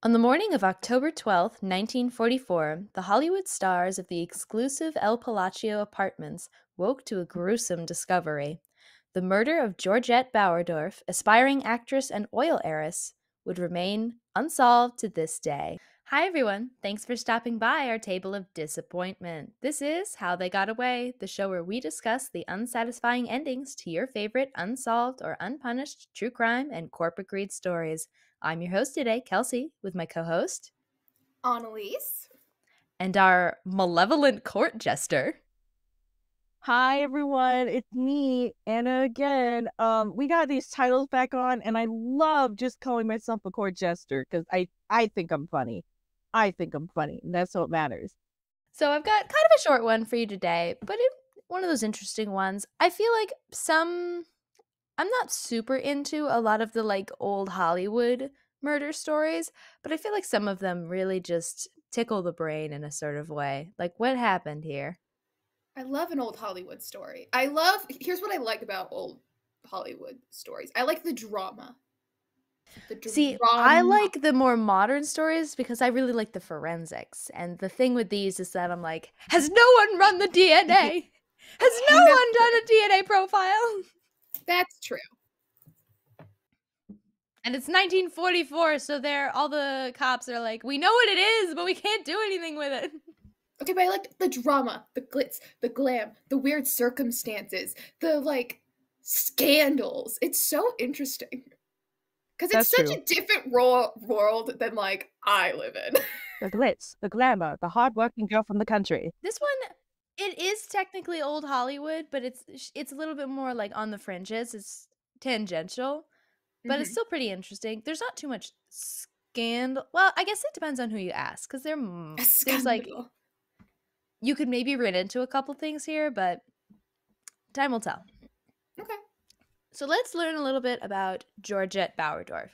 On the morning of October 12th, 1944, the Hollywood stars of the exclusive El Palacio apartments woke to a gruesome discovery. The murder of Georgette Bauerdorf, aspiring actress and oil heiress, would remain unsolved to this day. Hi, everyone. Thanks for stopping by our table of disappointment. This is How They Got Away, the show where we discuss the unsatisfying endings to your favorite unsolved or unpunished true crime and corporate greed stories. I'm your host today, Kelsey, with my co host Annalise. and our malevolent court jester. Hi everyone, it's me, Anna again. We got these titles back on, and I love just calling myself a court jester because I think I'm funny. I think I'm funny, and that's what matters. So I've got kind of a short one for you today, but one of those interesting ones. I feel like I'm not super into a lot of the like old Hollywood murder stories, but I feel like some of them really just tickle the brain in a sort of way. Like, what happened here? I love an old Hollywood story. Here's what I like about old Hollywood stories. I like the drama. The See, I drama. like the more modern stories because I really like the forensics. And the thing with these is that I'm like, has no one run the DNA? Has no one done a DNA profile? That's true. And it's 1944, so all the cops are like, we know what it is, but we can't do anything with it. Okay, but I like the drama, the glitz, the glam, the weird circumstances, the like scandals. It's so interesting. Because it's That's such true. a different world than like I live in. The glitz, the glamour, the hardworking girl from the country. This one, it is technically old Hollywood, but it's a little bit more like on the fringes. It's tangential, but it's still pretty interesting. There's not too much scandal. Well, I guess it depends on who you ask, because A there's like scandal. you could maybe read into a couple things here, but time will tell. Okay. So let's learn a little bit about Georgette Bauerdorf.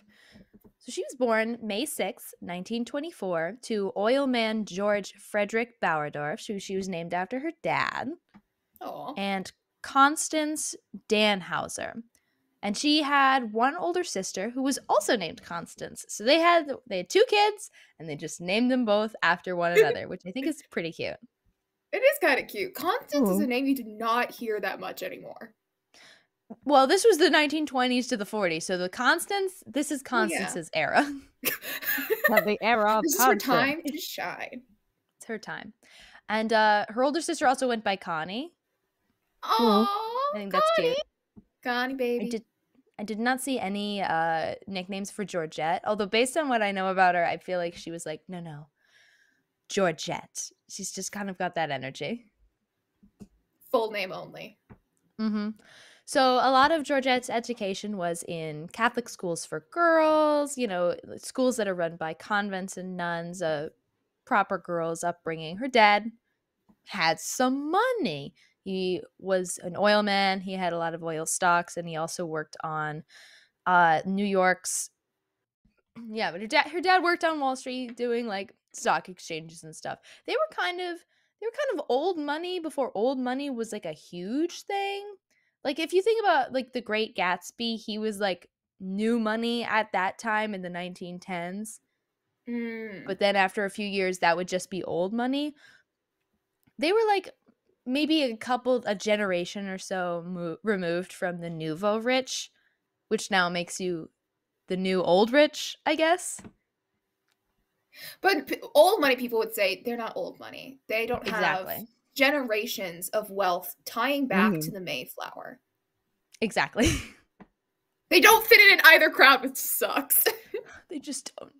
So she was born May 6, 1924, to oilman George Frederick Bauerdorf, who she was named after her dad, Oh. and Constance Danhauser. And she had one older sister who was also named Constance. So they had two kids, and they just named them both after one another, which I think is pretty cute. It is kind of cute. Constance is Ooh. a name you do not hear that much anymore. Well, this was the 1920s to the 40s, so this is Constance's era. The era of This is her Constance. time to shine. It's her time. And her older sister also went by Connie. Oh, I think that's cute. Connie, baby. I did not see any nicknames for Georgette, although based on what I know about her, I feel like she was like, no, Georgette. She's just kind of got that energy. Full name only. Mm-hmm. So a lot of Georgette's education was in Catholic schools for girls, schools that are run by convents and nuns, a proper girls' upbringing. Her dad had some money. He was an oilman. He had a lot of oil stocks, and he also worked on New York's. Yeah, but her dad worked on Wall Street doing like stock exchanges and stuff. They were kind of old money before old money was like a huge thing. Like if you think about like The Great Gatsby, he was like new money at that time in the 1910s. But then after a few years that would just be old money. They were like maybe a generation or so removed from the nouveau rich, which now makes you the new old rich, I guess. But old money people would say they're not old money. They don't have Exactly. generations of wealth tying back to the Mayflower. Exactly. They don't fit in either crowd, which sucks. They just don't.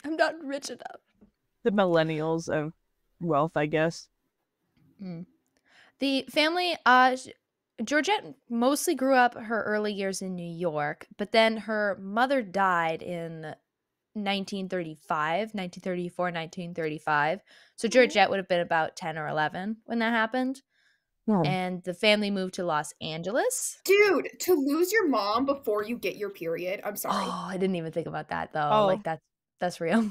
I'm not rich enough. The millennials of wealth, I guess. The family, Georgette mostly grew up her early years in New York, but then her mother died in 1934, 1935. So Georgette would have been about 10 or 11 when that happened. And the family moved to Los Angeles. Dude, to lose your mom before you get your period. I'm sorry. Oh, I didn't even think about that though. Oh. Like that's real.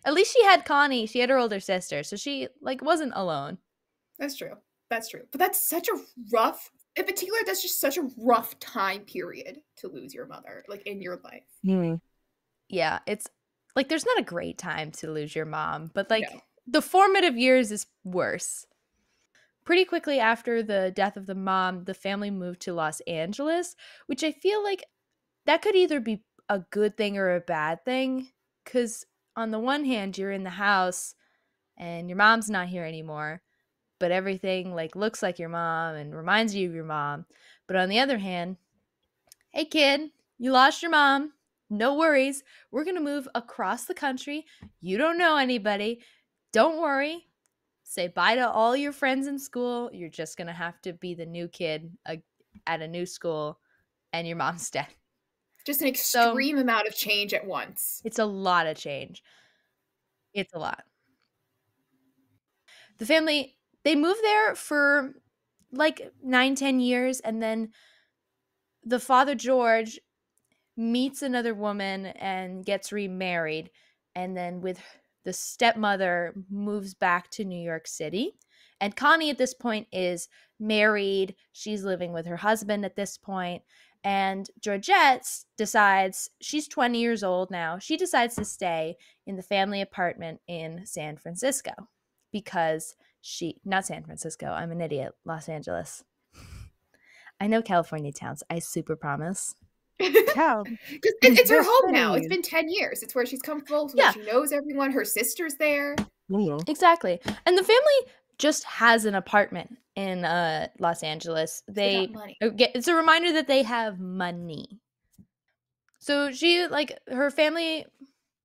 At least she had Connie. She had her older sister, so she like wasn't alone. That's true. That's true. But that's such a rough, in particular, that's just such a rough time period to lose your mother, like in your life. Yeah, it's Like, there's not a great time to lose your mom, but, like, No. the formative years is worse. Pretty quickly after the death of the mom, the family moved to Los Angeles, which I feel like that could either be a good thing or a bad thing. Because on the one hand, you're in the house and your mom's not here anymore, but everything like looks like your mom and reminds you of your mom. But on the other hand, hey kid, you lost your mom. No worries. We're going to move across the country. You don't know anybody. Don't worry. Say bye to all your friends in school. You're just going to have to be the new kid at a new school, and your mom's dead. Just an So extreme amount of change at once. it's a lot of change. It's a lot. The family, they moved there for like 9-10 years, and then the father, George, meets another woman and gets remarried, and then with the stepmother moves back to New York City. And Connie at this point is married. She's living with her husband at this point. And Georgette decides, she's 20 years old now. She decides to stay in the family apartment in San Francisco because not San Francisco, I'm an idiot, Los Angeles. I know California towns, I super promise. Yeah. It's her They're home now. It's cities. been 10 years. It's where she's comfortable. It's where Yeah. she knows everyone. Her sister's there. Exactly. And the family just has an apartment in Los Angeles. They got money. It's a reminder that they have money. So she, like, her family,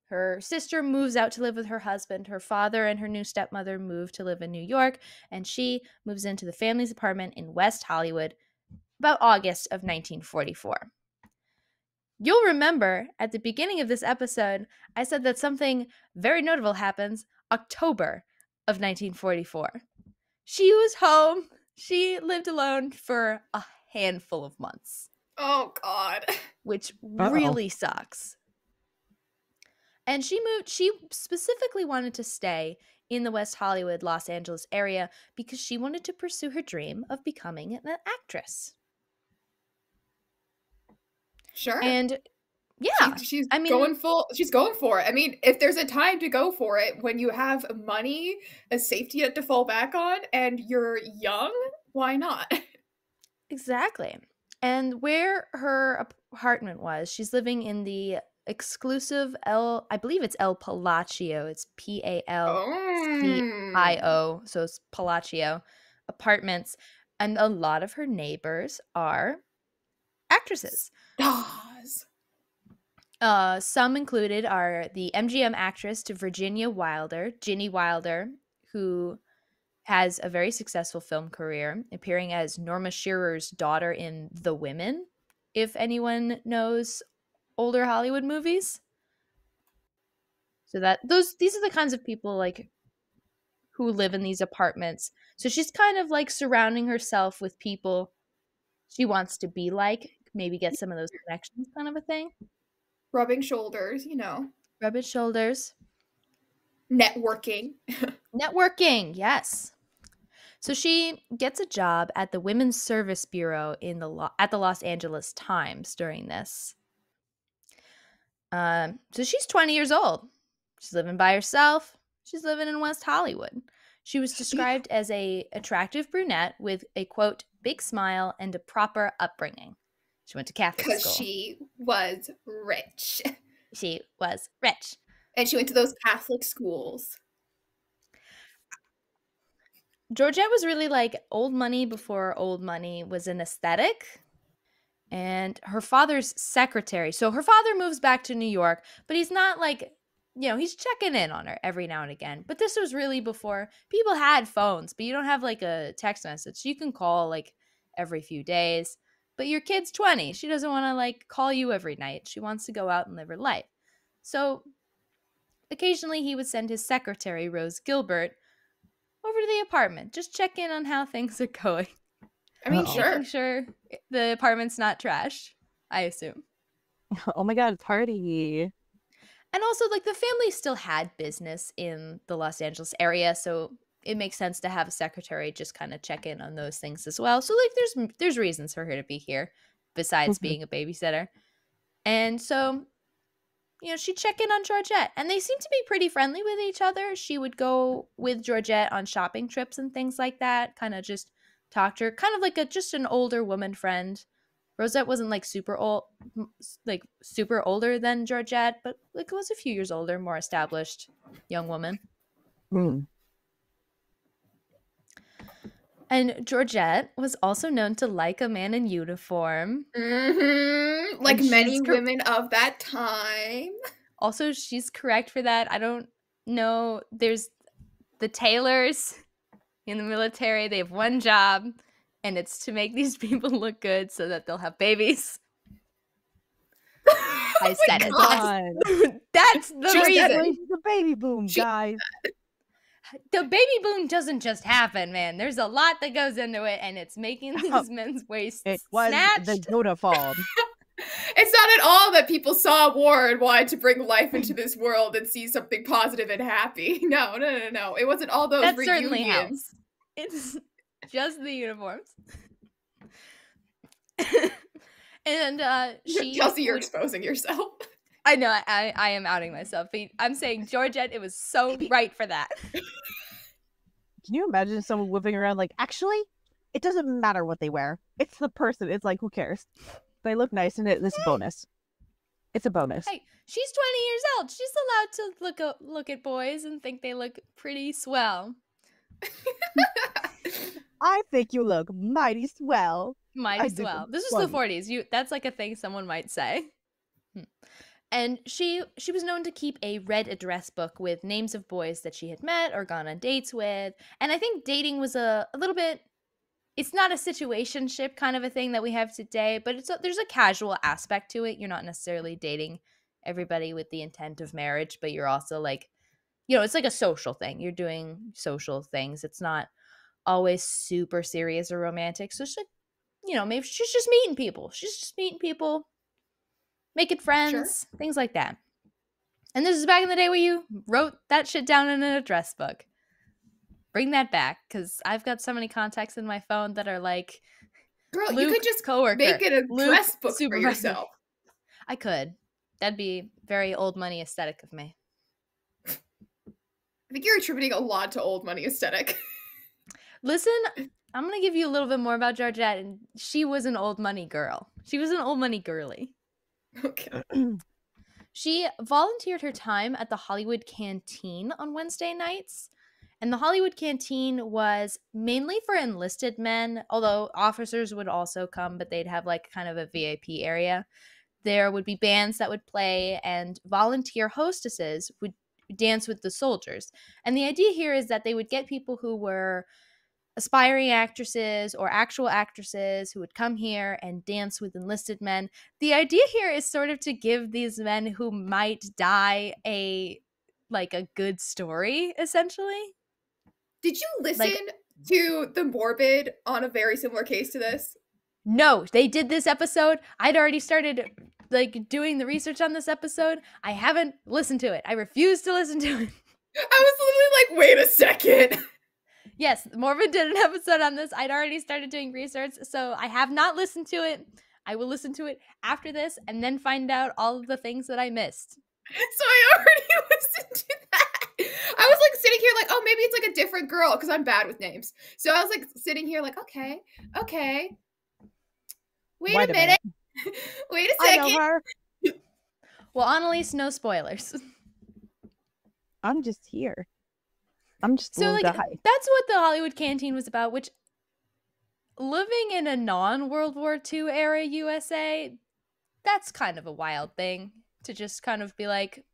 her sister moves out to live with her husband. Her father and her new stepmother move to live in New York, and she moves into the family's apartment in West Hollywood about August of 1944. You'll remember at the beginning of this episode, I said that something very notable happens October of 1944. She was home. She lived alone for a handful of months, Oh, God. which really sucks. And she specifically wanted to stay in the West Hollywood, Los Angeles area because she wanted to pursue her dream of becoming an actress. Sure. And yeah, she's I mean, going for it. I mean, if there's a time to go for it, when you have money, a safety net to fall back on, and you're young, why not? exactly. And where her apartment was, she's living in the exclusive I believe it's El Palacio. It's Palcio, so it's Palacio apartments. And a lot of her neighbors are actresses. Stars. Some included are the MGM actress to Virginia Wilder, Ginny Wilder, who has a very successful film career, appearing as Norma Shearer's daughter in The Women, if anyone knows older Hollywood movies. So these are the kinds of people like who live in these apartments. So she's kind of like surrounding herself with people she wants to be like, maybe get some of those connections kind of a thing. Rubbing shoulders, Rub his shoulders. Networking. Networking, yes. So she gets a job at the Women's Service Bureau at the Los Angeles Times during this. So she's 20 years old. She's living by herself. She's living in West Hollywood. She was described as a attractive brunette with a, quote, big smile and a proper upbringing. She went to Catholic school. Because she was rich. She was rich. And she went to those Catholic schools. Georgette was really like old money before old money was an aesthetic. And her father's secretary. So her father moves back to New York, but he's not like, he's checking in on her every now and again. But this was really before people had phones, but you don't have like a text message. You can call like every few days. But your kid's 20. She doesn't want to like call you every night. She wants to go out and live her life. So occasionally he would send his secretary, Rose Gilbert, over to the apartment. Just check in on how things are going. I mean, Making sure the apartment's not trash, I assume. Oh my God, party. And also, like, the family still had business in the Los Angeles area, so it makes sense to have a secretary just kind of check in on those things as well. So, like, there's reasons for her to be here besides being a babysitter. And so she'd check in on Georgette. And they seemed to be pretty friendly with each other. She would go with Georgette on shopping trips and things like that, kind of just talk to her, kind of like just an older woman friend. Rosette wasn't like super old, like super older than Georgette, but like was a few years older, more established young woman. Mm. And Georgette was also known to like a man in uniform. Mm-hmm. Like many women of that time. Also, she's correct for that. I don't know. There's the tailors in the military. They have one job, and it's to make these people look good so that they'll have babies. I said it. That's the reason. The baby boom, guys. The baby boom doesn't just happen, man. There's a lot that goes into it, and it's making these men's waists snatched. The Yoda fall. It's not at all that people saw war and wanted to bring life into this world and see something positive and happy. No. It wasn't all those that reunions. Certainly helps. It's just the uniforms. And Kelsey, you're exposing yourself. I know, I am outing myself. But I'm saying, Georgette, it was so right for that. Can you imagine someone whipping around like, actually, it doesn't matter what they wear. It's the person. It's like, who cares? They look nice and it's a bonus. It's a bonus. Hey, she's 20 years old. She's allowed to look at boys and think they look pretty swell. I think you look mighty swell. Mighty swell. This was the 40s. That's like a thing someone might say. And she was known to keep a red address book with names of boys that she had met or gone on dates with. And I think dating was a little bit, it's not a situationship kind of a thing that we have today, but there's a casual aspect to it. You're not necessarily dating everybody with the intent of marriage, but you're also like, it's like a social thing. You're doing social things. It's not always super serious or romantic. So she's like, maybe she's just meeting people. Making friends, things like that. And this is back in the day where you wrote that shit down in an address book. Bring that back, because I've got so many contacts in my phone that are like, girl, Luke, you could just coworker, make an address book supervisor. for yourself. I could. That'd be very old money aesthetic of me. I think you're attributing a lot to old money aesthetic. Listen, I'm going to give you a little bit more about Georgette. And she was an old money girl. She was an old money girly. Okay. She volunteered her time at the Hollywood Canteen on Wednesday nights. And the Hollywood Canteen was mainly for enlisted men, although officers would also come, but they'd have like kind of a VIP area. There would be bands that would play, and volunteer hostesses would dance with the soldiers. And the idea here is that they would get people who were aspiring actresses or actual actresses who would come here and dance with enlisted men. The idea here is sort of to give these men who might die a good story, essentially. Did you listen to The Morbid on a very similar case to this? No, they did this episode. I'd already started doing the research on this episode. I haven't listened to it. I refuse to listen to it. I was literally like, wait a second. Yes, Morbid did an episode on this. I'd already started doing research, so I have not listened to it. I will listen to it after this and then find out all of the things that I missed. So I already listened to that. I was like sitting here like, oh, maybe it's like a different girl, because I'm bad with names. So I was like sitting here like, okay. Wait a minute. Wait a second. I know her. Well, Annalise, no spoilers. I'm just here. I'm just so that's what the Hollywood Canteen was about, which, living in a non-World War II era USA, that's kind of a wild thing to just kind of be like,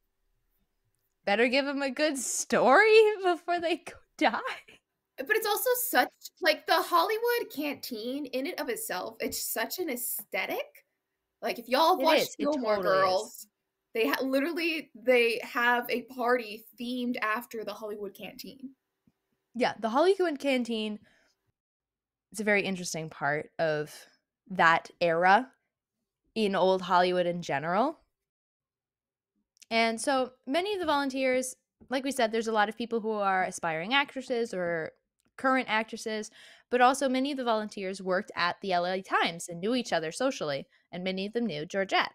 better give them a good story before they die. But it's also such, like, the Hollywood Canteen in and of itself, it's such an aesthetic. Like, if y'all have watched Gilmore Girls, they have a party themed after the Hollywood Canteen. Yeah, the Hollywood Canteen is a very interesting part of that era in old Hollywood in general. And so many of the volunteers, like we said, there's a lot of people who are aspiring actresses or current actresses, but also many of the volunteers worked at the LA Times and knew each other socially, and many of them knew Georgette.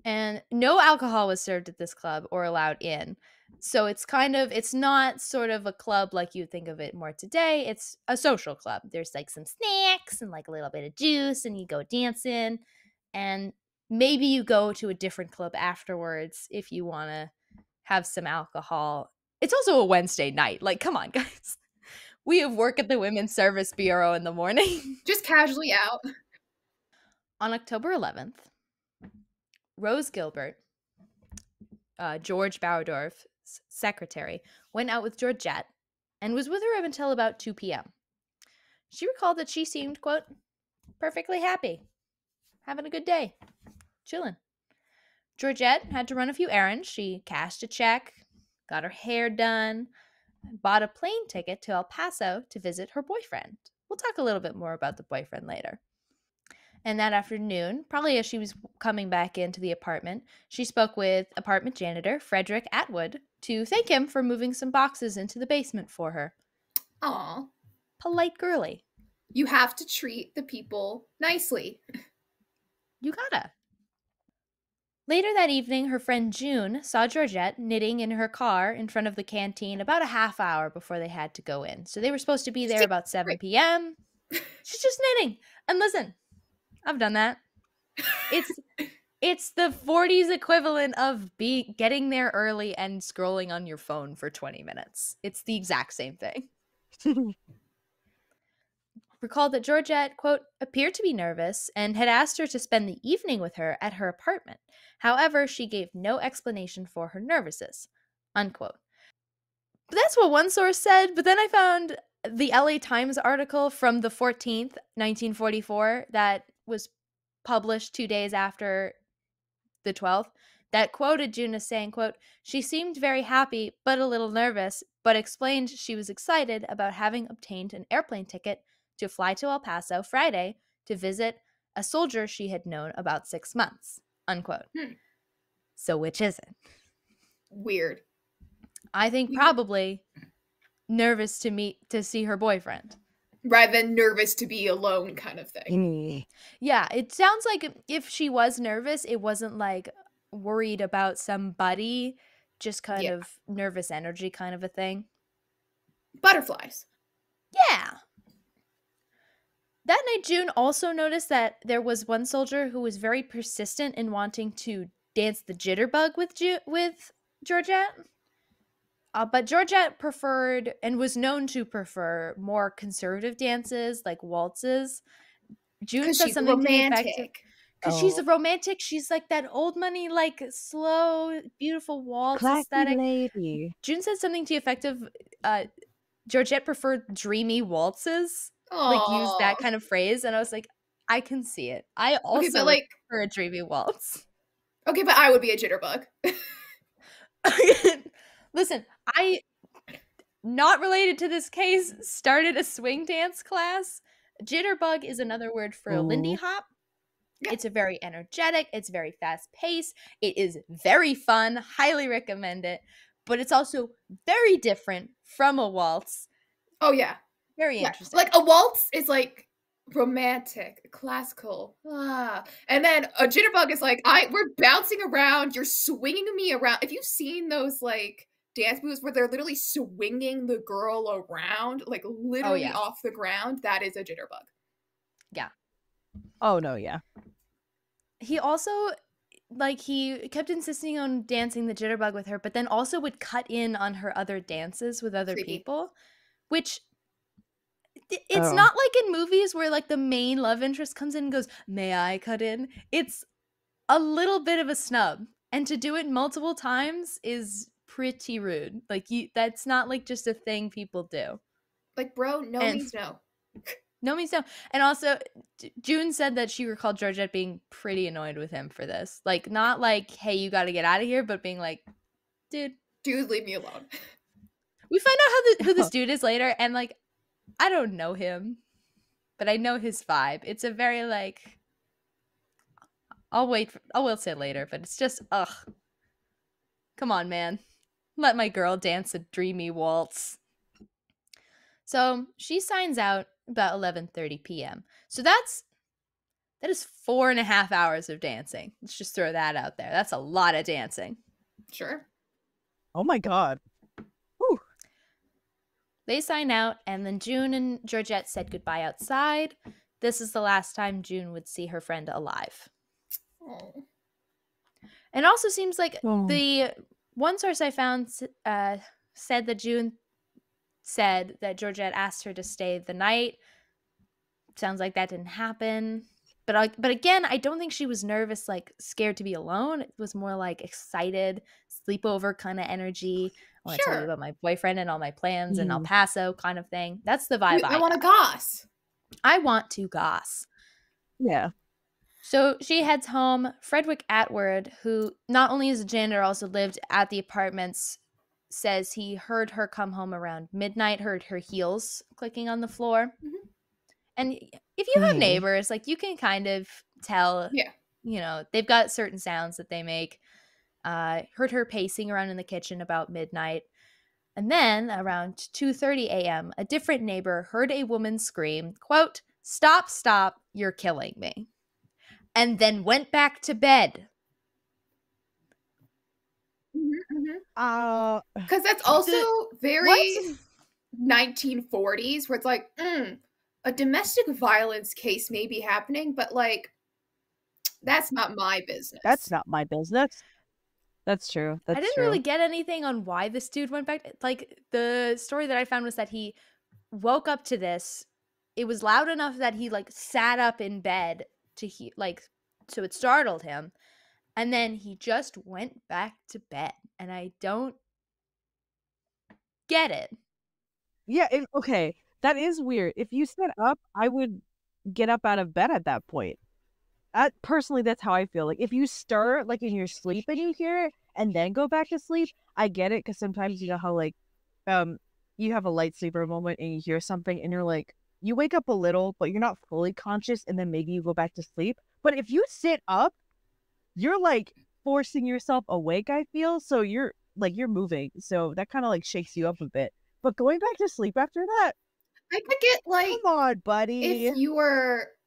And no alcohol was served at this club or allowed in. So it's not sort of a club like you think of it more today. It's a social club. There's like some snacks and like a little bit of juice, and you go dancing, and maybe you go to a different club afterwards if you want to have some alcohol. It's also a Wednesday night. Like, come on, guys. We have work at the Women's Service Bureau in the morning. Just casually out. On October 11th, Rose Gilbert, George Bauerdorf's secretary, went out with Georgette and was with her up until about 2 p.m. She recalled that she seemed, quote, perfectly happy, having a good day, chilling. Georgette had to run a few errands. She cashed a check, got her hair done, bought a plane ticket to El Paso to visit her boyfriend. We'll talk a little bit more about the boyfriend later. And that afternoon, probably as she was coming back into the apartment, she spoke with apartment janitor Frederick Atwood to thank him for moving some boxes into the basement for her. Aw. Polite girly. You have to treat the people nicely. You gotta. Later that evening, her friend June saw Georgette knitting in her car in front of the canteen about a half hour before they had to go in. So they were supposed to be there about 7 p.m. She's just knitting. And listen, I've done that. It's the 40s equivalent of getting there early and scrolling on your phone for 20 minutes. It's the exact same thing. Recalled that Georgette, quote, appeared to be nervous and had asked her to spend the evening with her at her apartment. However, she gave no explanation for her nervousness, unquote. But that's what one source said, but then I found the LA Times article from the 14th, 1944, that was published 2 days after the 12th, that quoted June as saying, quote, she seemed very happy but a little nervous, but explained she was excited about having obtained an airplane ticket to fly to El Paso Friday to visit a soldier she had known about 6 months, unquote. So which is it? Weird. I think probably nervous to see her boyfriend. Rather than nervous to be alone kind of thing. Yeah, it sounds like if she was nervous, it wasn't like worried about somebody, just kind of nervous energy kind of a thing. Butterflies. Yeah. That night, June also noticed that there was one soldier who was very persistent in wanting to dance the jitterbug with Georgette. But Georgette preferred and was known to prefer more conservative dances like waltzes. June said something to the effect because she's a romantic. She's like that old money, like slow, beautiful waltz classy aesthetic. Lady. June said something to the effect of Georgette preferred dreamy waltzes. Aww. Like use that kind of phrase, and I was like, I can see it. I also prefer a dreamy waltz. Okay, but I would be a jitterbug. Listen, I, not related to this case, started a swing dance class. Jitterbug is another word for a Lindy Hop. Yeah. It's a very energetic, it's very fast paced, it is very fun, highly recommend it, but it's also very different from a waltz. Oh yeah. Very interesting. Like a waltz is like romantic, classical, and then a jitterbug is like we're bouncing around, you're swinging me around. Have you seen those like dance moves where they're literally swinging the girl around, like literally off the ground? That is a jitterbug. Yeah. Oh no, yeah. He also, like, he kept insisting on dancing the jitterbug with her, but then also would cut in on her other dances with other people, which it's not like in movies where like the main love interest comes in and goes, may I cut in? It's a little bit of a snub, and to do it multiple times is pretty rude. Like that's not like just a thing people do. Like, bro, no means no. No means no. And also, June said that she recalled Georgette being pretty annoyed with him for this. Like, not like, hey, you got to get out of here, but being like, dude, leave me alone. We find out who this dude is later, and like, I don't know him, but I know his vibe. It's a very like, I will say it later, but it's just, ugh. Come on, man. Let my girl dance a dreamy waltz. So she signs out about 11:30 p.m. So that's That is 4.5 hours of dancing. Let's just throw that out there. That's a lot of dancing. Sure. Oh my god. Whew. They sign out, and then June and Georgette said goodbye outside. This is the last time June would see her friend alive. Oh. And it also seems like Oh. the one source I found said that June said that Georgette asked her to stay the night. Sounds like that didn't happen. But again, I don't think she was nervous, like scared to be alone. It was more like excited, sleepover kind of energy. I want to tell you Sure. about my boyfriend and all my plans in El Mm. Paso kind of thing. That's the vibe I I want to got. goss. I want to goss. Yeah. So she heads home. Frederick Atwood, who not only is a janitor, also lived at the apartments, says he heard her come home around midnight, heard her heels clicking on the floor. Mhm. And if you have Mm. neighbors, like you can kind of tell, Yeah. they've got certain sounds that they make. Heard her pacing around in the kitchen about midnight. And then around 2:30 a.m., a different neighbor heard a woman scream, quote, "Stop, stop, you're killing me." And then went back to bed. Because that's also What? very 1940s, where it's like, a domestic violence case may be happening, but like, that's not my That's business. not my business. That's true. I That's didn't really true. get anything on why this dude went back. Like, the story that I found was that he woke up to this. It was loud enough that he, like, sat up in bed to so it startled him. And then he just went back to bed. And I don't get it. Yeah, okay. That is weird. If you sit up, I would get up out of bed at that point. Personally, that's how I feel. Like if you stir like in your sleep and you hear it and then go back to sleep, I get it because sometimes you know how like um you have a light sleeper moment and you hear something and you're like you wake up a little, but you're not fully conscious and then maybe you go back to sleep. But if you sit up, you're like forcing yourself awake, I feel. So you're moving. So that kind of like shakes you up a bit. But going back to sleep after that, I could get like, come on, if buddy.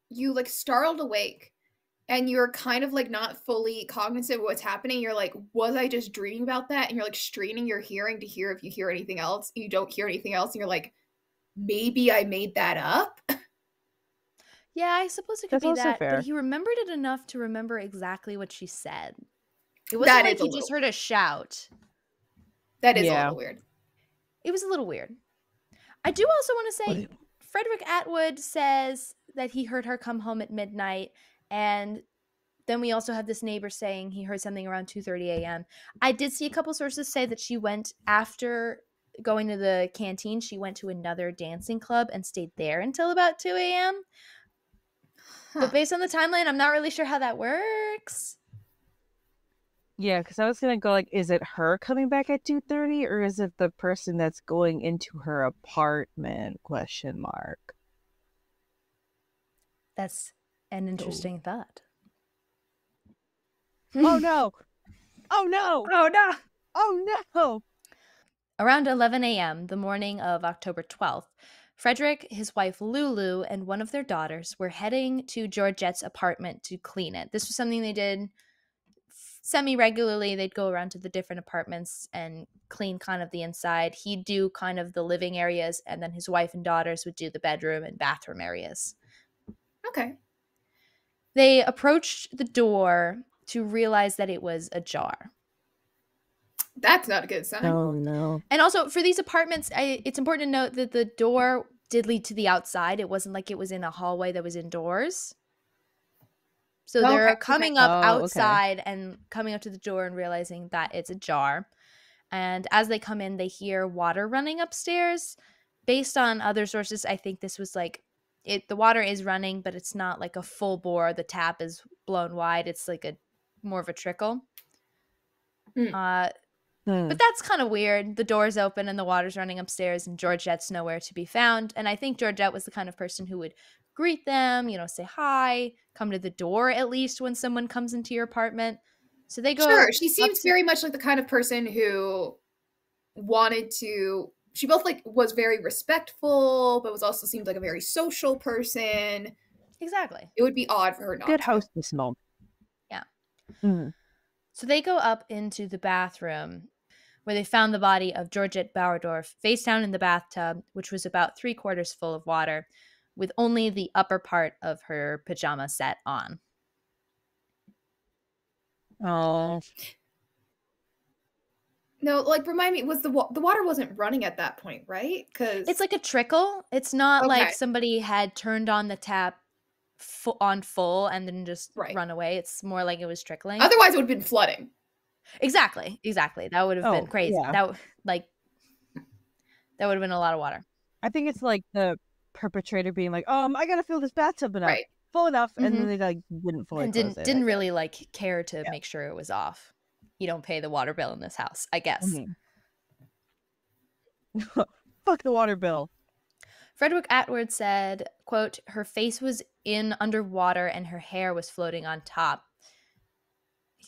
you like startled awake and you're kind of like not fully cognizant of what's happening, you're like, was I just dreaming about that? And you're like straining your hearing to hear if you hear anything else. You don't hear anything else, and you're like, maybe I made that up. Yeah, I suppose it could That's be also that. But fair. he remembered it enough to remember exactly what she said. It wasn't That like is a he just little heard a shout. that is a Yeah. little weird. It was a little weird. I do also want to say Frederick Atwood says that he heard her come home at midnight, and then we also have this neighbor saying he heard something around 2:30 a.m. I did see a couple sources say that she went after going to the canteen, she went to another dancing club and stayed there until about 2 a.m. But Huh. based on the timeline, I'm not really sure how that works. Yeah, because I was gonna go like, is it her coming back at 2:30 or is it the person that's going into her apartment? Question mark. That's an Oh. interesting thought. Oh no! Oh no! Oh no! Oh no! Around 11 a.m., the morning of October 12th, Frederick, his wife Lulu, and one of their daughters were heading to Georgette's apartment to clean it. This was something they did semi regularly. They'd go around to the different apartments and clean kind of the inside. He'd do kind of the living areas, and then his wife and daughters would do the bedroom and bathroom areas. Okay. They approached the door to realize that it was ajar. That's not a good sign. Oh no. And also for these apartments, it's important to note that the door did lead to the outside. It wasn't like it was in a hallway that was indoors. So Okay. they're coming up Oh, okay. outside and coming up to the door and realizing that it's ajar. And as they come in, they hear water running upstairs. Based on other sources, I think this was like the water is running, but it's not like a full bore. The tap is blown wide. It's like a more of a trickle. Hmm. But that's kind of weird. The door's open and the water's running upstairs, and Georgette's nowhere to be found. And I think Georgette was the kind of person who would greet them, say hi, come to the door at least when someone comes into your apartment. So they Sure. go She up seems to. very much like the kind of person who wanted to she both like was very respectful, but was also seemed like a very social person. Exactly. It would be odd for her not Good to. hostess moment. Yeah. Mm. So they go up into the bathroom where they found the body of Georgette Bauerdorf face down in the bathtub, which was about 3/4 full of water, with only the upper part of her pajama set on. Oh. No, like remind me, was the water wasn't running at that point, right? It's Because like a trickle. It's not like okay, somebody had turned on the tap on full and then just right. run away. It's more like it was trickling. Otherwise, it would have been flooding. Exactly. That would have been Oh, crazy. yeah. Like that would have been a lot of water. I think it's like the perpetrator being like, I gotta fill this bathtub enough, Right. full enough, and then Mhm. they like didn't fully And close didn't it. really like care to make sure it was off. You don't pay the water bill in this house, I guess. Mhm. Fuck the water bill. Frederick Atwood said, quote, her face was in underwater and her hair was floating on top.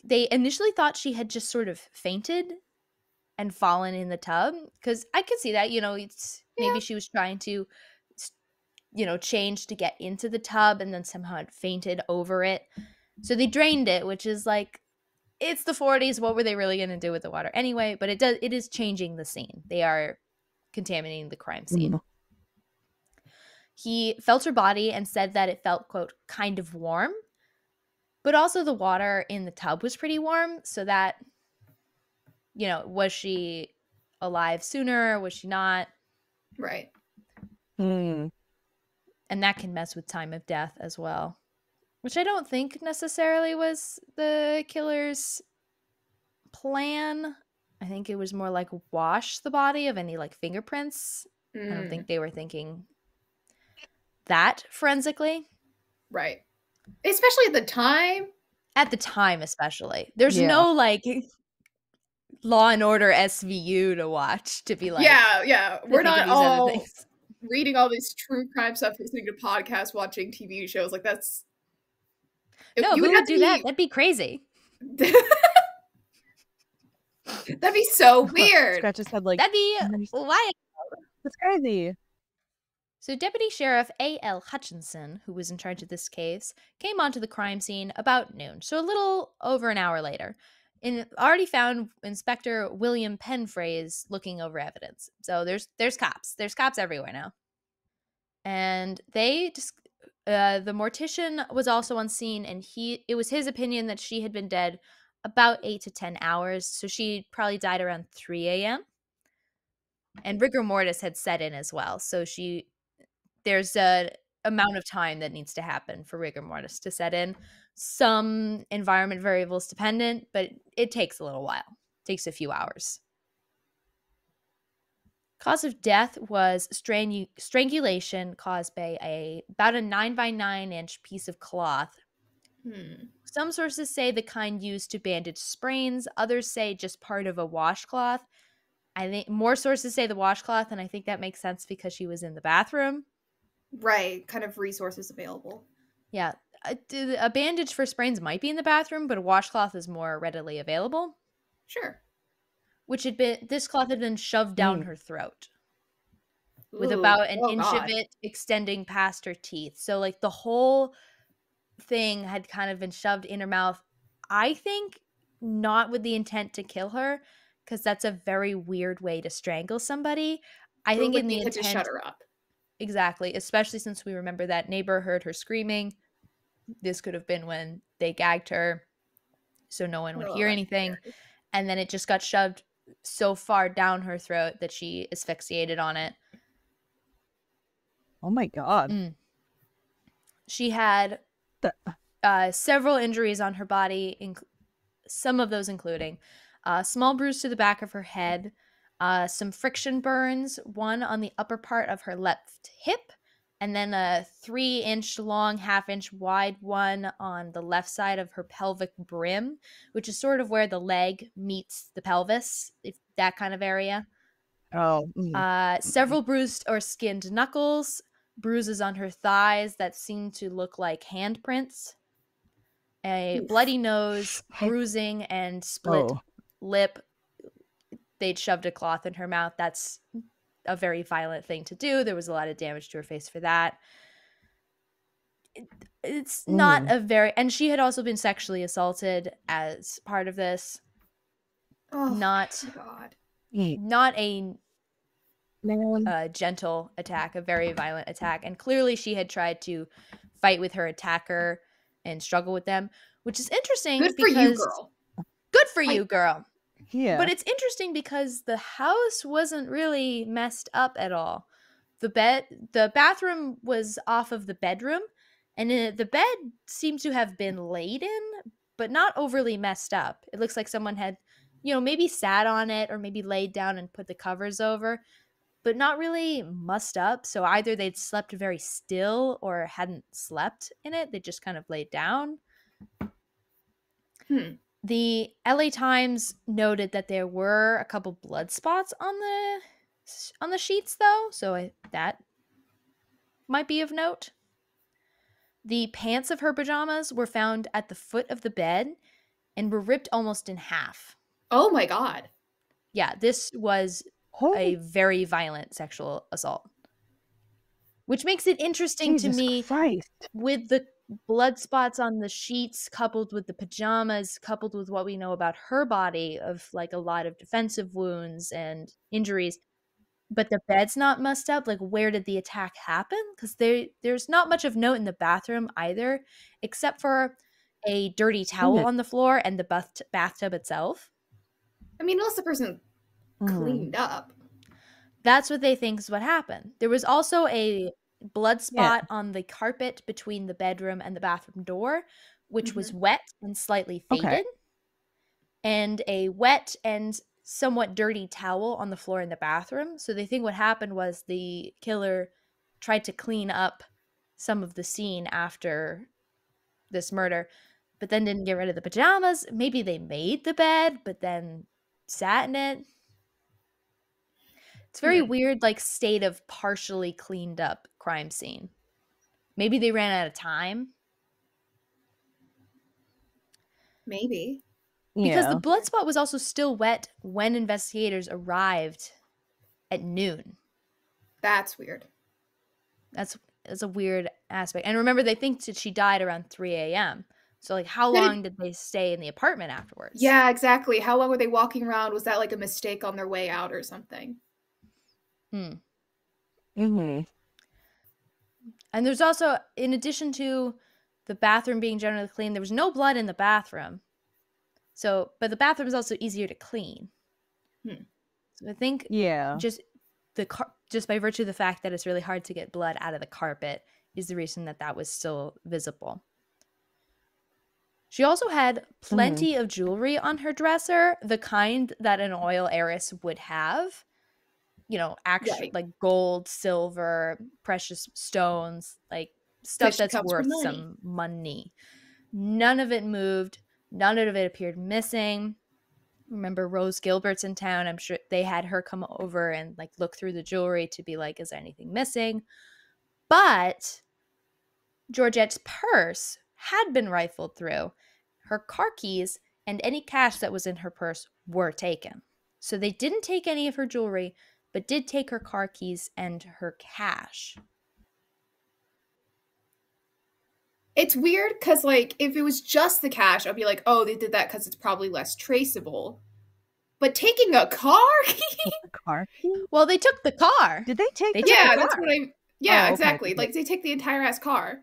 They initially thought she had just sort of fainted and fallen in the tub, because I could see that, it's Yeah. maybe she was trying to, change to get into the tub and then somehow had fainted over it. So they drained it, which is like, it's the 40s. What were they really going to do with the water anyway? But it is changing the scene. They are contaminating the crime scene. Mm. He felt her body and said that it felt, quote, kind of warm, but also the water in the tub was pretty warm. So that, was she alive sooner? Was she not? Right. Mm. And that can mess with time of death as well, which I don't think necessarily was the killer's plan. I think it was more like wash the body of any like fingerprints. I don't think they were thinking that forensically. Right. Especially at the time. At the time, especially. There's Yeah. no like Law and Order SVU to watch to be like, yeah. We're not all reading all these true crime stuff, listening to podcasts, watching TV shows. Like that's no, who would do that? That'd be crazy. That'd be so weird. Scratch his head like that'd be wild. That's crazy. So Deputy Sheriff A.L. Hutchinson, who was in charge of this case, came onto the crime scene about noon, so a little over an hour later, and already found Inspector William Penphrase looking over evidence. So there's cops. There's cops everywhere now. And they just the mortician was also on scene, and it was his opinion that she had been dead about 8 to 10 hours, so she probably died around 3 a.m. And rigor mortis had set in as well, so there's a amount of time that needs to happen for rigor mortis to set in. Some environment variables dependent, but it takes a little while. It takes a few hours. Cause of death was strangulation caused by about a 9x9-inch piece of cloth. Some sources say the kind used to bandage sprains. Others say just part of a washcloth. I think more sources say the washcloth, and I think that makes sense because she was in the bathroom. Right, kind of resources available. Yeah, a bandage for sprains might be in the bathroom, but a washcloth is more readily available. Sure. This cloth had been shoved down her throat, with about an inch of it extending past her teeth. So like the whole thing had kind of been shoved in her mouth. I think not with the intent to kill her, because that's a very weird way to strangle somebody. I think in the intent to shut her up. Exactly, especially since we remember that neighbor heard her screaming. This could have been when they gagged her, so no one would hear anything. And then it just got shoved so far down her throat that she asphyxiated on it. Oh my God. She had several injuries on her body, some of those including a small bruise to the back of her head, some friction burns, one on the upper part of her left hip, and then a 3-inch long, 1/2-inch wide one on the left side of her pelvic brim, which is sort of where the leg meets the pelvis, that kind of area. Several bruised or skinned knuckles, bruises on her thighs that seem to look like handprints, a bloody nose, bruising, and split lip. They'd shoved a cloth in her mouth. That's a very violent thing to do. There was a lot of damage to her face for that. It's not a very, and she had also been sexually assaulted as part of this. Oh not my God. not a gentle attack, a very violent attack. And clearly she had tried to fight with her attacker and struggle with them, which is interesting Good for you, because girl. good for you, girl. Yeah. But it's interesting because the house wasn't really messed up at all. The bathroom was off of the bedroom, and the bed seems to have been laid in, but not overly messed up. It looks like someone had, maybe sat on it or maybe laid down and put the covers over, but not really mussed up. So either they'd slept very still or hadn't slept in it. They just kind of laid down. The LA Times noted that there were a couple blood spots on the sheets, though, so that might be of note. The pants of her pajamas were found at the foot of the bed and were ripped almost in half. Oh my God. Yeah, this was a very violent sexual assault. Which makes it interesting to me with the blood spots on the sheets coupled with the pajamas, coupled with what we know about her body of like a lot of defensive wounds and injuries. But the bed's not mussed up. Like, where did the attack happen? Because there's not much of note in the bathroom either, except for a dirty towel on the floor and the bathtub itself. I mean, unless the person cleaned up. That's what they think is what happened. There was also a blood spot on the carpet between the bedroom and the bathroom door, which was wet and slightly faded. And a wet and somewhat dirty towel on the floor in the bathroom. So they think what happened was the killer tried to clean up some of the scene after this murder, but then didn't get rid of the pajamas. Maybe they made the bed, but then sat in it. It's very weird, like, state of partially cleaned up crime scene. Maybe they ran out of time. Maybe. Because the blood spot was also still wet when investigators arrived at noon. That's weird. That's a weird aspect. And remember, they think that she died around 3 a.m. So, like, how long did they stay in the apartment afterwards? Yeah, exactly. How long were they walking around? Was that like a mistake on their way out or something? And there's also, in addition to the bathroom being generally clean, there was no blood in the bathroom. So, but the bathroom is also easier to clean. So I think just by virtue of the fact that it's really hard to get blood out of the carpet is the reason that was still visible. She also had plenty of jewelry on her dresser, the kind that an oil heiress would have. Actually, like gold, silver, precious stones, like stuff that's worth some money. None of it moved. None of it appeared missing. Remember, Rose Gilbert's in town. I'm sure they had her come over and like look through the jewelry to be like, is there anything missing? But Georgette's purse had been rifled through. Her car keys and any cash that was in her purse were taken. So they didn't take any of her jewelry, but did take her car keys and her cash. It's weird because, like, if it was just the cash, I'd be like, oh, they did that because it's probably less traceable. But taking a car key? A car key? Well, they took the car. Did they take the car? That's what I... Yeah, exactly. Like, they take the entire ass car.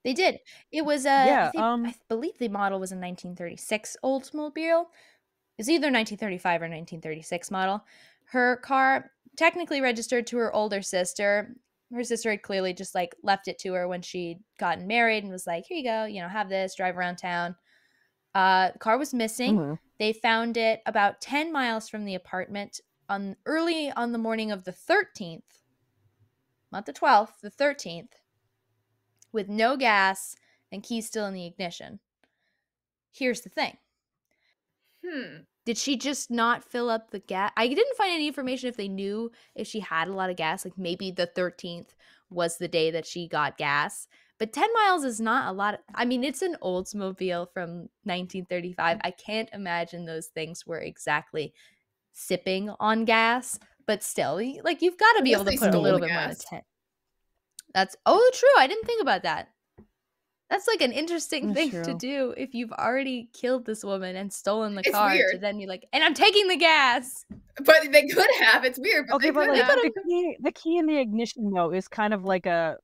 They did. It was I believe the model was a 1936 Oldsmobile. It's either 1935 or 1936 model. Her car technically registered to her older sister. Her sister had clearly just like left it to her when she'd gotten married and was like, here you go, have this, drive around town. The car was missing. They found it about 10 miles from the apartment early on the morning of the 13th, not the 12th, the 13th, with no gas and keys still in the ignition. Here's the thing. Did she just not fill up the gas? I didn't find any information if they knew if she had a lot of gas. Like maybe the 13th was the day that she got gas. But 10 miles is not a lot. I mean, it's an Oldsmobile from 1935. I can't imagine those things were exactly sipping on gas. But still, like you've got to be able to put a little bit more than 10. That's true. I didn't think about that. That's like an interesting That's thing to true. do if you've already killed this woman and stolen the It's car to weird. then be like, and I'm taking the gas. But they could have. It's weird, but Okay, they but could like have. the key in the ignition though is kind of like a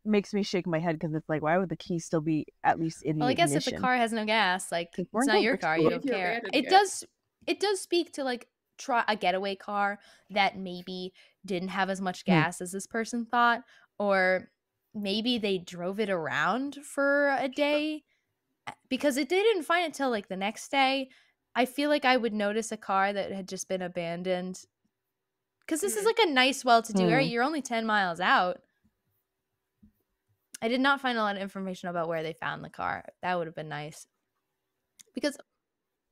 makes me shake my head because it's like, why would the key still be at least in Well, the I guess if the ignition? car has no gas, like Because it's weren't not those your car, you explosive? don't If you care. abandoned It it. does speak to like try a getaway car that maybe didn't have as much Hmm. gas as this person thought, or maybe they drove it around for a day because they didn't find it till like the next day. I feel like I would notice a car that had just been abandoned because this is Mm. like a nice, well-to-do area. Hmm. You're only 10 miles out. I did not find a lot of information about where they found the car. That would have been nice because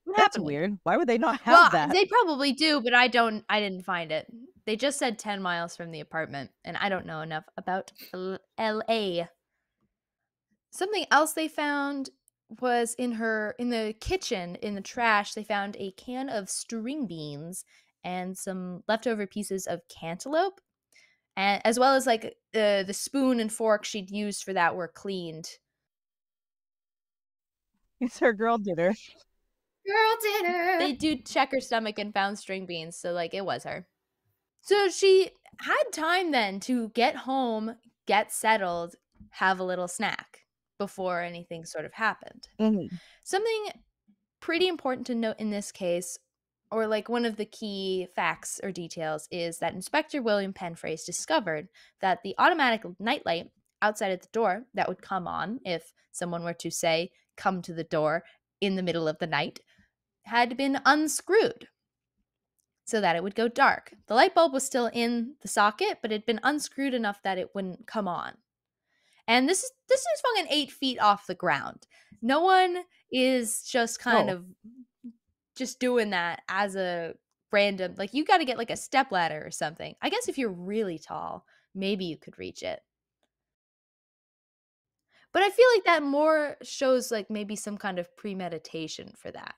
what That's happened? weird. Why would they not Well, have that? they probably do, but I didn't find it. They just said 10 miles from the apartment, and I don't know enough about LA. Something else they found was in the kitchen, in the trash, they found a can of string beans and some leftover pieces of cantaloupe, and as well as like the spoon and fork she'd used for that were cleaned. It's her girl dinner. Girl dinner. They do check her stomach and found string beans, so like it was her. So she had time then to get home, get settled, have a little snack before anything sort of happened. Mhm. Something pretty important to note in this case, or like one of the key facts or details, is that Inspector William Penphrase discovered that the automatic nightlight outside of the door that would come on if someone were to say, come to the door in the middle of the night, had been unscrewed so that it would go dark. The light bulb was still in the socket, but it had been unscrewed enough that it wouldn't come on. And this is fucking 8 feet off the ground. No one is just kind Oh, of just doing that as a random, like you got to get like a step ladder or something. I guess if you're really tall, maybe you could reach it. But I feel like that more shows like maybe some kind of premeditation for that.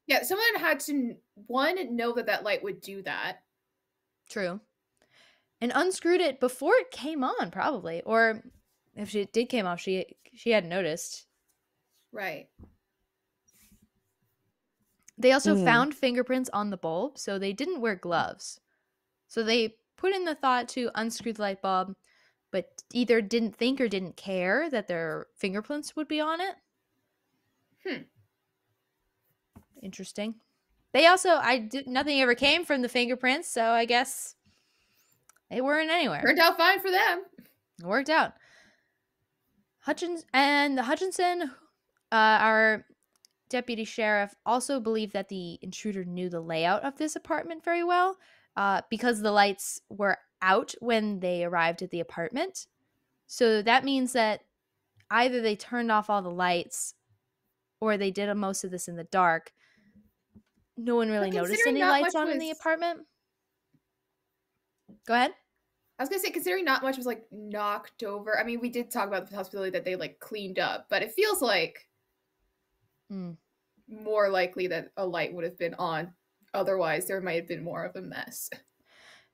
Yeah, someone had to, one, know that that light would do that. True. And unscrewed it before it came on, probably. Or if it did came off, she hadn't noticed. Right. They also mhm. found fingerprints on the bulb, so they didn't wear gloves. So they put in the thought to unscrew the light bulb, but either didn't think or didn't care that their fingerprints would be on it. Interesting. They also, nothing ever came from the fingerprints, so I guess they weren't anywhere. Turned out fine for them. It worked out. Hutchinson, our deputy sheriff, also believed that the intruder knew the layout of this apartment very well, because the lights were out when they arrived at the apartment. So that means that either they turned off all the lights or they did most of this in the dark. No one really But noticed considering any not lights much on in was, the apartment. Go ahead. I was gonna say, considering not much was like knocked over. I mean, we did talk about the possibility that they like cleaned up, but it feels like more likely that a light would have been on. Otherwise, there might have been more of a mess.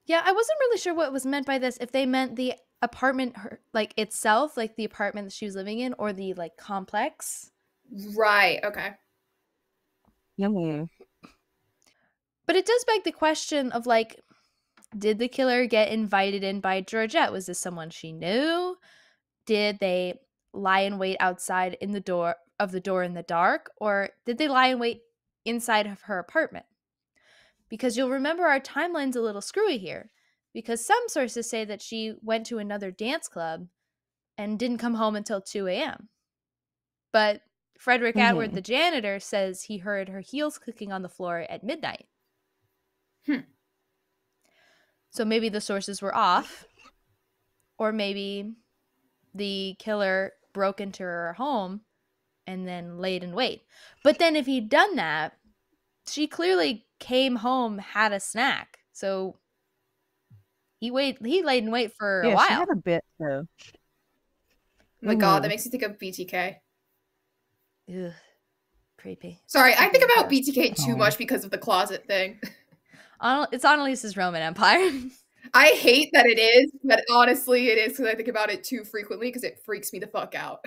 Yeah, I wasn't really sure what was meant by this. If they meant the apartment, like itself, like the apartment that she was living in, or the like complex. Right. Okay. Yummy. But it does beg the question of like, did the killer get invited in by Georgette? Was this someone she knew? Did they lie in wait outside in the door in the dark, or did they lie in wait inside of her apartment? Because you'll remember our timeline's a little screwy here, because some sources say that she went to another dance club and didn't come home until 2 a.m. But Frederick Atwood, Mhm. the janitor, says he heard her heels clicking on the floor at midnight. So maybe the sources were off, or maybe the killer broke into her home and then laid in wait. But then if he'd done that, she clearly came home, had a snack. So he laid in wait for a Yeah, she while. had a bit though. Oh my god, that makes me think of BTK. Ugh, creepy. Sorry, I think about Gross. BTK too much because of the closet thing. It's Annalise's Roman Empire. I hate that it is, but honestly, it is because I think about it too frequently because it freaks me the fuck out.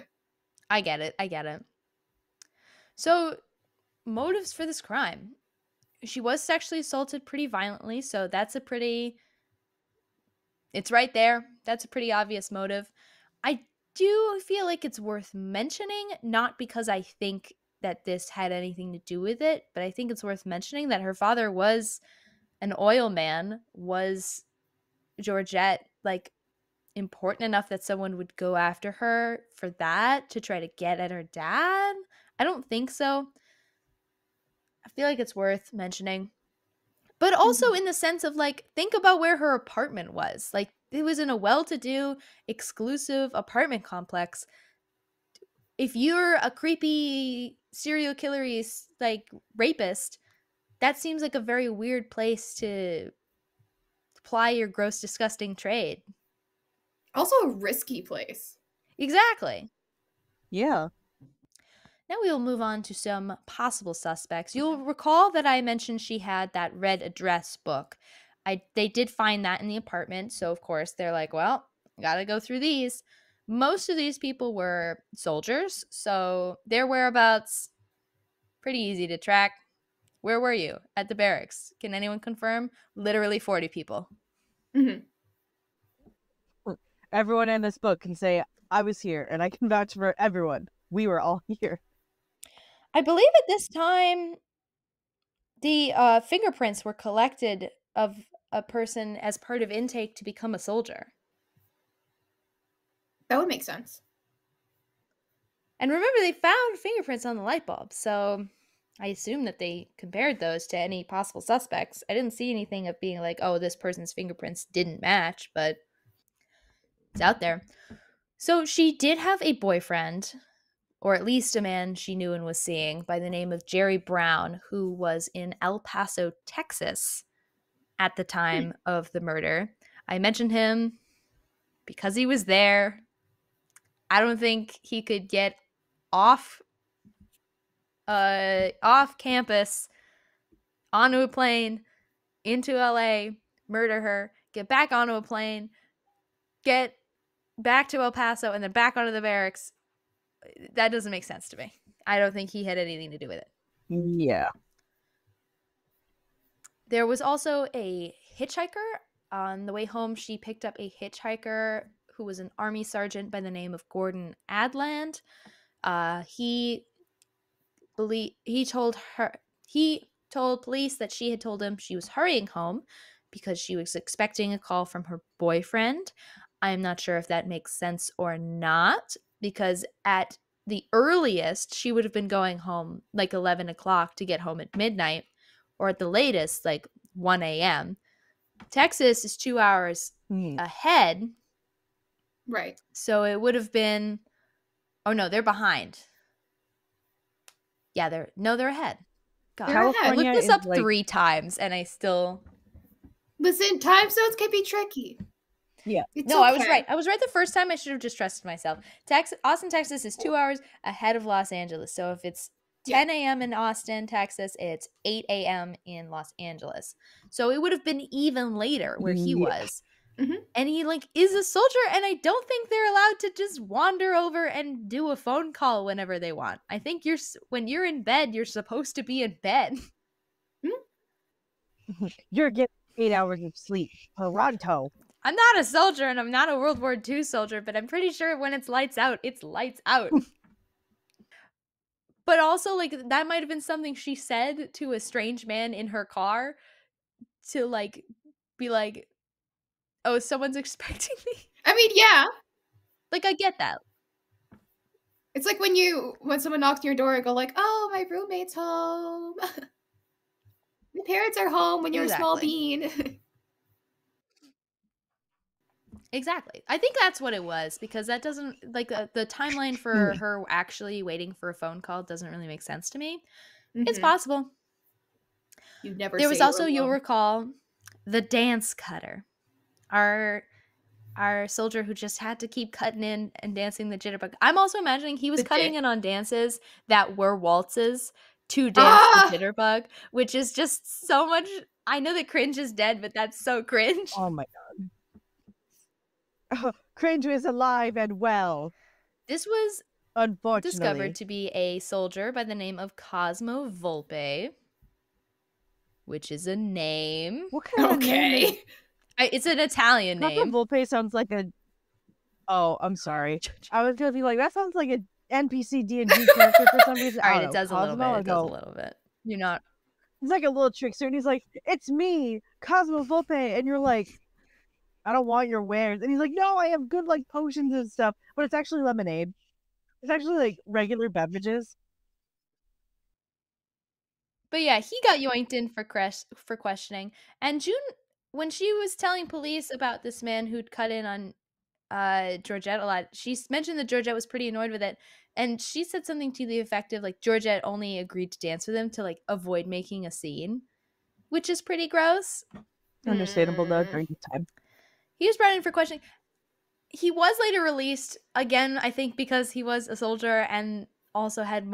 I get it. I get it. So, motives for this crime. She was sexually assaulted pretty violently, so that's a pretty it's right there. That's a pretty obvious motive. I do feel like it's worth mentioning, not because I think that this had anything to do with it, but I think it's worth mentioning that her father was an oil man. Was Georgette like important enough that someone would go after her for that to try to get at her dad? I don't think so. I feel like it's worth mentioning. But also Mhm. in the sense of like, think about where her apartment was. Like, it was in a well to do, exclusive apartment complex. If you're a creepy serial killer, like rapist, that seems like a very weird place to ply your gross, disgusting trade. Also a risky place. Exactly. Yeah. Now we will move on to some possible suspects. You'll recall that I mentioned she had that red address book. They did find that in the apartment, so of course they're like, well, gotta go through these. Most of these people were soldiers, so their whereabouts pretty easy to track. Where were you? At the barracks. Can anyone confirm? Literally 40 people. Mhm. Everyone in this book can say, I was here, and I can vouch for everyone. We were all here. I believe at this time the fingerprints were collected of a person as part of intake to become a soldier. That would make sense. And remember, they found fingerprints on the light bulb, so I assume that they compared those to any possible suspects. I didn't see anything of being like, oh, this person's fingerprints didn't match, but it's out there. So she did have a boyfriend, or at least a man she knew and was seeing, by the name of Jerry Brown, who was in El Paso, Texas at the Hmm. time of the murder. I mentioned him because he was there. I don't think he could get off off campus onto a plane into LA, murder her, get back onto a plane, get back to El Paso, and then back onto the barracks. That doesn't make sense to me. I don't think he had anything to do with it. Yeah. There was also a hitchhiker. On the way home, she picked up a hitchhiker who was an army sergeant by the name of Gordon Adland. He he told her he told police that she had told him she was hurrying home because she was expecting a call from her boyfriend. I'm not sure if that makes sense or not, because at the earliest she would have been going home like 11 o'clock to get home at midnight, or at the latest like 1 a.m. Texas is 2 hours Hmm. ahead, Right. so it would have been, oh no, they're behind. Yeah, they're ahead. God, They're I ahead. looked California this is up like, 3 times and I still. Listen, time zones can be tricky. yeah. It's No, I was right. okay. I was right the first time. I should have just trusted myself. Austin, Texas is 2 hours ahead of Los Angeles. So if it's Yeah. 10 a.m. in Austin, Texas, it's 8 a.m. in Los Angeles. So it would have been even later where he Yeah. was. Mhm. And he like is a soldier, and I don't think they're allowed to just wander over and do a phone call whenever they want. I think when you're in bed, you're supposed to be in bed. You're getting 8 hours of sleep. Toronto. I'm not a soldier and I'm not a World War II soldier, but I'm pretty sure when it's lights out. But also, like, that might have been something she said to a strange man in her car to, like, be like, oh, someone's expecting me. I mean, yeah. Like, I get that. It's like when someone knocks on your door and go like, "Oh, my roommate's home. My parents are home when you're a small Exactly. bean." Exactly. I think that's what it was, because that doesn't, like, the timeline for her actually waiting for a phone call doesn't really make sense to me. It's Mhm. possible. You never There say was you're also, you'll alone. recall, the dance cutter. Our our soldier who just had to keep cutting in and dancing the jitterbug. I'm also imagining he was The cutting dick. in on dances that were waltzes to dance the jitterbug, which is just so much. I know that cringe is dead, but that's so cringe. Oh my god. Cringe is alive and well. This was unfortunately discovered to be a soldier by the name of Cosmo Volpe, which is a name. What kind of name is... It's an Italian name. Cosmo Volpe sounds like a... Oh, I'm sorry. I was gonna be like, that sounds like an NPC D&D character for some reason. All right, it does a little bit. It does a little bit. You're not... He's like a little trickster, and he's like, it's me, Cosmo Volpe, and you're like, I don't want your wares. And he's like, no, I have good, like, potions and stuff, but it's actually lemonade. It's actually, like, regular beverages. But yeah, he got yoinked in for questioning. And June, when she was telling police about this man who'd cut in on Georgette a lot, she mentioned that Georgette was pretty annoyed with it. And she said something to the effect of, like, Georgette only agreed to dance with him to, like, avoid making a scene, which is pretty gross. Understandable, though, during the time. He was brought in for questioning. He was later released, again, I think because he was a soldier and also had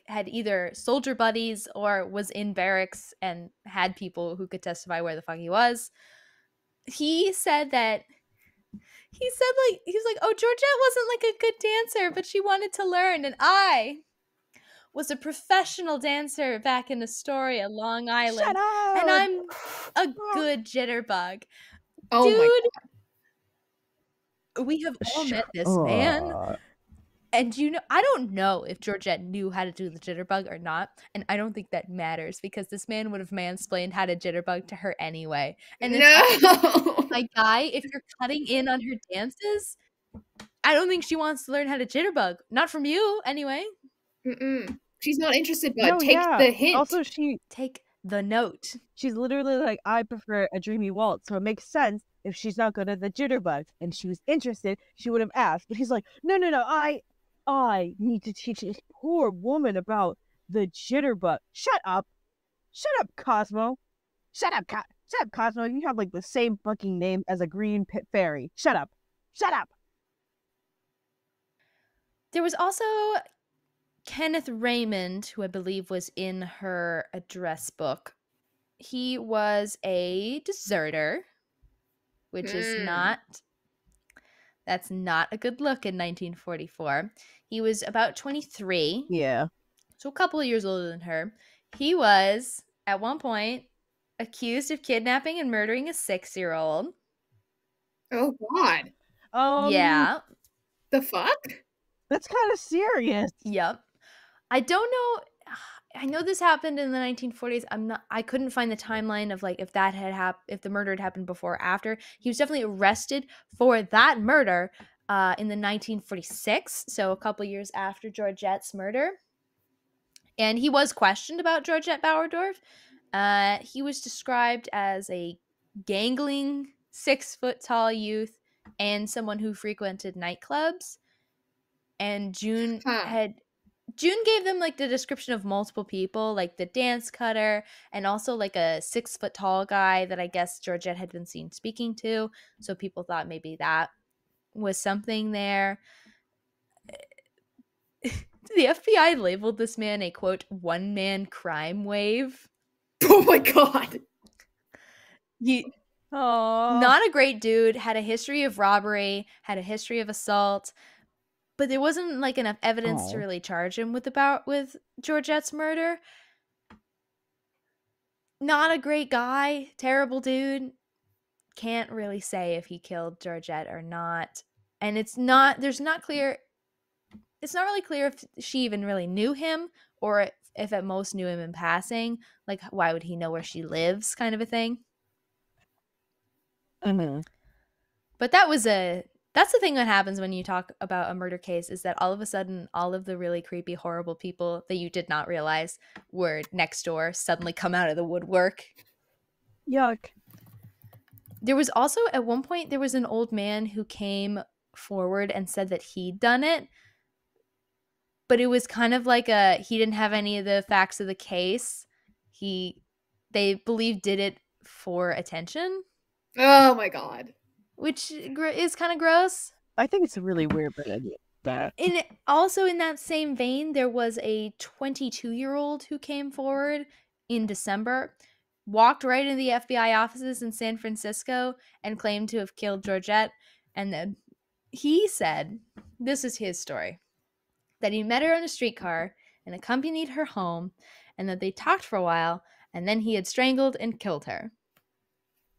had either soldier buddies or was in barracks and had people who could testify where the fuck he was. He said that he was like, oh, Georgette wasn't like a good dancer, but she wanted to learn, and I was a professional dancer back in Astoria, Long Island. Shut up! And I'm a good jitterbug. Oh dude, my God. We have all met this man. And I don't know if Georgette knew how to do the jitterbug or not. And I don't think that matters because this man would have mansplained how to jitterbug to her anyway. And my guy, if you're cutting in on her dances, I don't think she wants to learn how to jitterbug. Not from you, anyway. She's not interested, but take the hint. Also, take the note. She's literally like, I prefer a dreamy waltz, so it makes sense if she's not good at the jitterbug. And she was interested, she would have asked. But he's like, no, I need to teach this poor woman about the jitterbug. Shut up, Cosmo. Shut up, Cosmo. You have like the same fucking name as a green pit fairy. Shut up. There was also Kenneth Raymond, who I believe was in her address book. He was a deserter, which is that's not a good look in 1944. He was about 23. Yeah. So a couple of years older than her. He was, at one point, accused of kidnapping and murdering a 6-year-old. Oh, God. Yeah. The fuck? That's kind of serious. Yep. I don't know. I know this happened in the 1940s. I couldn't find the timeline of like if that had if the murder had happened before or after. He was definitely arrested for that murder in the 1946, so a couple years after Georgette's murder. And he was questioned about Georgette Bauerdorf. He was described as a gangling 6-foot-tall youth and someone who frequented nightclubs. And June gave them like the description of multiple people, like the dance cutter and also like a 6-foot-tall guy that I guess Georgette had been seen speaking to. So people thought maybe that was something there. The FBI labeled this man a, quote, one-man crime wave. Oh my God. Not a great dude, had a history of robbery, had a history of assault. But there wasn't like enough evidence to really charge him with Georgette's murder. Not a great guy, terrible dude. Can't really say if he killed Georgette or not. And it's not really clear if she even really knew him or if at most knew him in passing. Like, why would he know where she lives, kind of a thing. But that's the thing that happens when you talk about a murder case is that all of a sudden, all of the really creepy, horrible people that you did not realize were next door suddenly come out of the woodwork. Yuck. There was also, at one point, there was an old man who came forward and said that he'd done it. But it was kind of like he didn't have any of the facts of the case. They believed did it for attention. Oh my God. Which is kind of gross. I think it's really weird, but that. Also in that same vein, there was a 22-year-old who came forward in December, walked right into the FBI offices in San Francisco and claimed to have killed Georgette. And then he said, this is his story, that he met her on a streetcar and accompanied her home, and that they talked for a while, and then he had strangled and killed her.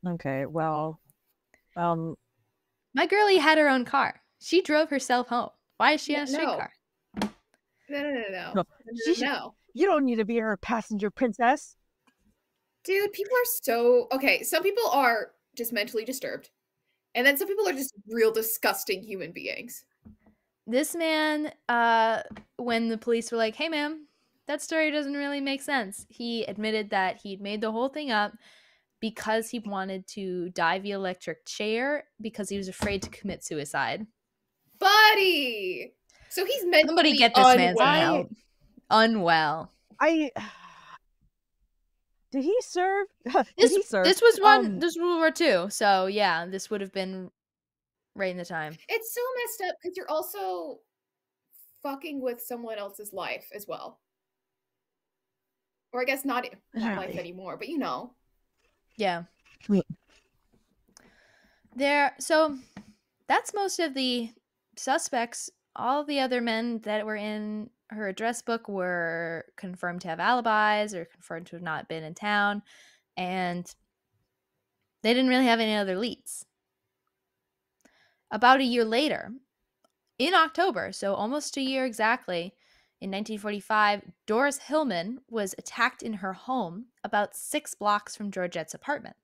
Okay, well, my girlie had her own car. She drove herself home. Why is she on a streetcar? No. You don't need to be her passenger, princess. Dude, people are so okay. Some people are just mentally disturbed, and then some people are just real disgusting human beings. This man, when the police were like, "Hey, ma'am, that story doesn't really make sense," he admitted that he'd made the whole thing up because he wanted to die via electric chair because he was afraid to commit suicide. Buddy! So he's mentally Somebody get this man some help. Unwell. Did he serve? Did he serve? This was this was World War II, so yeah, this would have been right in the time. It's so messed up because you're also fucking with someone else's life as well. Or I guess not life anymore, but you know. Yeah. So that's most of the suspects. All the other men that were in her address book were confirmed to have alibis or confirmed to have not been in town, and they didn't really have any other leads. About a year later, in October, so almost a year exactly, in 1945, Doris Hillman was attacked in her home about 6 blocks from Georgette's apartment.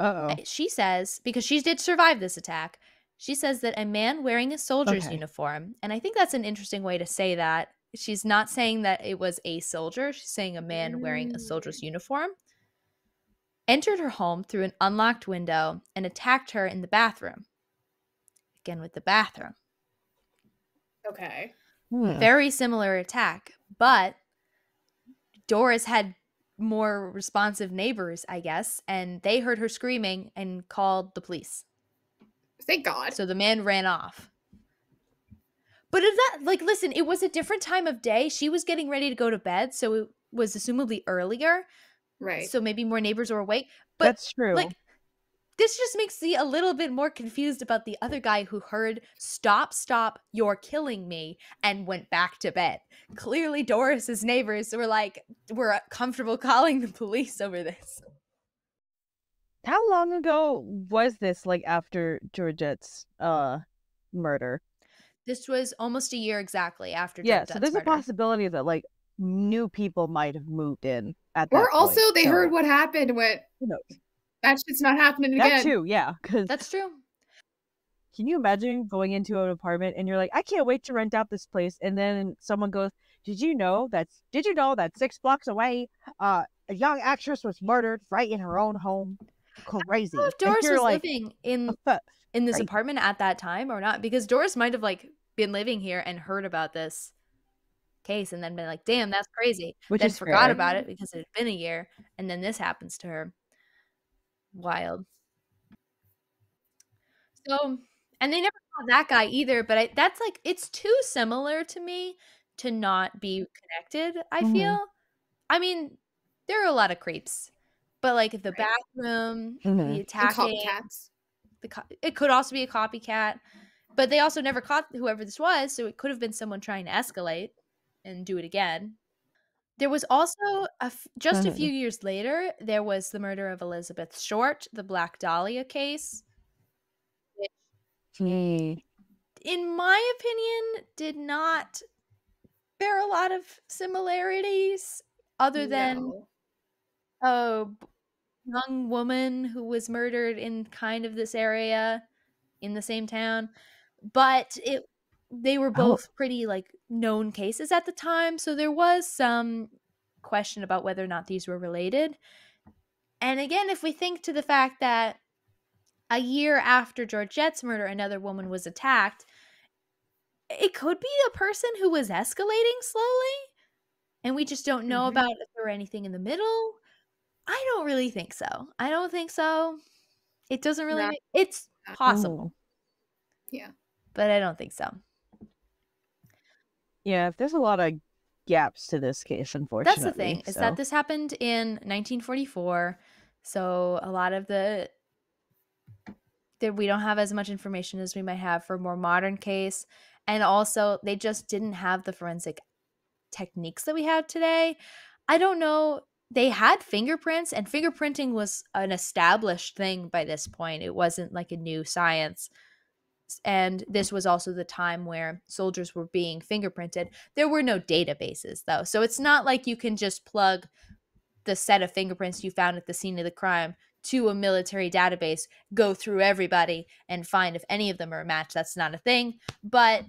Uh-oh. She says, because she did survive this attack, she says that a man wearing a soldier's uniform, and I think that's an interesting way to say that. She's not saying that it was a soldier. She's saying a man wearing a soldier's uniform entered her home through an unlocked window and attacked her in the bathroom. Again, with the bathroom. Okay. Very similar attack, but Doris had more responsive neighbors, I guess, and they heard her screaming and called the police. Thank God. So the man ran off. But if that, like, listen, it was a different time of day. She was getting ready to go to bed, so it was assumably earlier. Right. So maybe more neighbors were awake. But that's true. Like, this just makes me a little bit more confused about the other guy who heard, stop, you're killing me, and went back to bed. Clearly, Doris's neighbors were like, we're comfortable calling the police over this. How long ago was this, like, after Georgette's murder? This was almost a year exactly after Georgette's murder. So there's a possibility that, like, new people might have moved in at that point. Or also they so, heard what happened and went, who knows? That shit's not happening again. That too, yeah. That's true. Can you imagine going into an apartment and you're like, I can't wait to rent out this place, and then someone goes, Did you know that 6 blocks away, a young actress was murdered right in her own home? Crazy. I don't know if Doris was living in this apartment at that time or not, because Doris might have, like, been living here and heard about this case and then been like, damn, that's crazy. Then forgot about it because it had been a year, and then this happens to her. Wild. So, and they never saw that guy either, but that's like, it's too similar to me to not be connected, I feel. I mean, there are a lot of creeps, but like the bathroom, the attacking, it could also be a copycat, but they also never caught whoever this was, so it could have been someone trying to escalate and do it again. There was also, just a few years later, there was the murder of Elizabeth Short, the Black Dahlia case. Which, in my opinion, did not bear a lot of similarities other than a young woman who was murdered in kind of this area in the same town. But they were both pretty, like, known cases at the time, so there was some question about whether or not these were related. And again, if we think to the fact that a year after Georgette's murder, another woman was attacked, it could be a person who was escalating slowly, and we just don't know about if there were anything in the middle. I don't really think so. I don't think so. It doesn't really it's possible. Yeah. but I don't think so. Yeah, there's a lot of gaps to this case, That's the unfortunately. thing, is that this happened in 1944, so a lot of that we don't have as much information as we might have for a more modern case, and also they just didn't have the forensic techniques that we have today. I don't know. They had fingerprints, and fingerprinting was an established thing by this point. It wasn't like a new science. And this was also the time where soldiers were being fingerprinted. There were no databases, though. So it's not like you can just plug the set of fingerprints you found at the scene of the crime to a military database, go through everybody, and find if any of them are a match. That's not a thing. But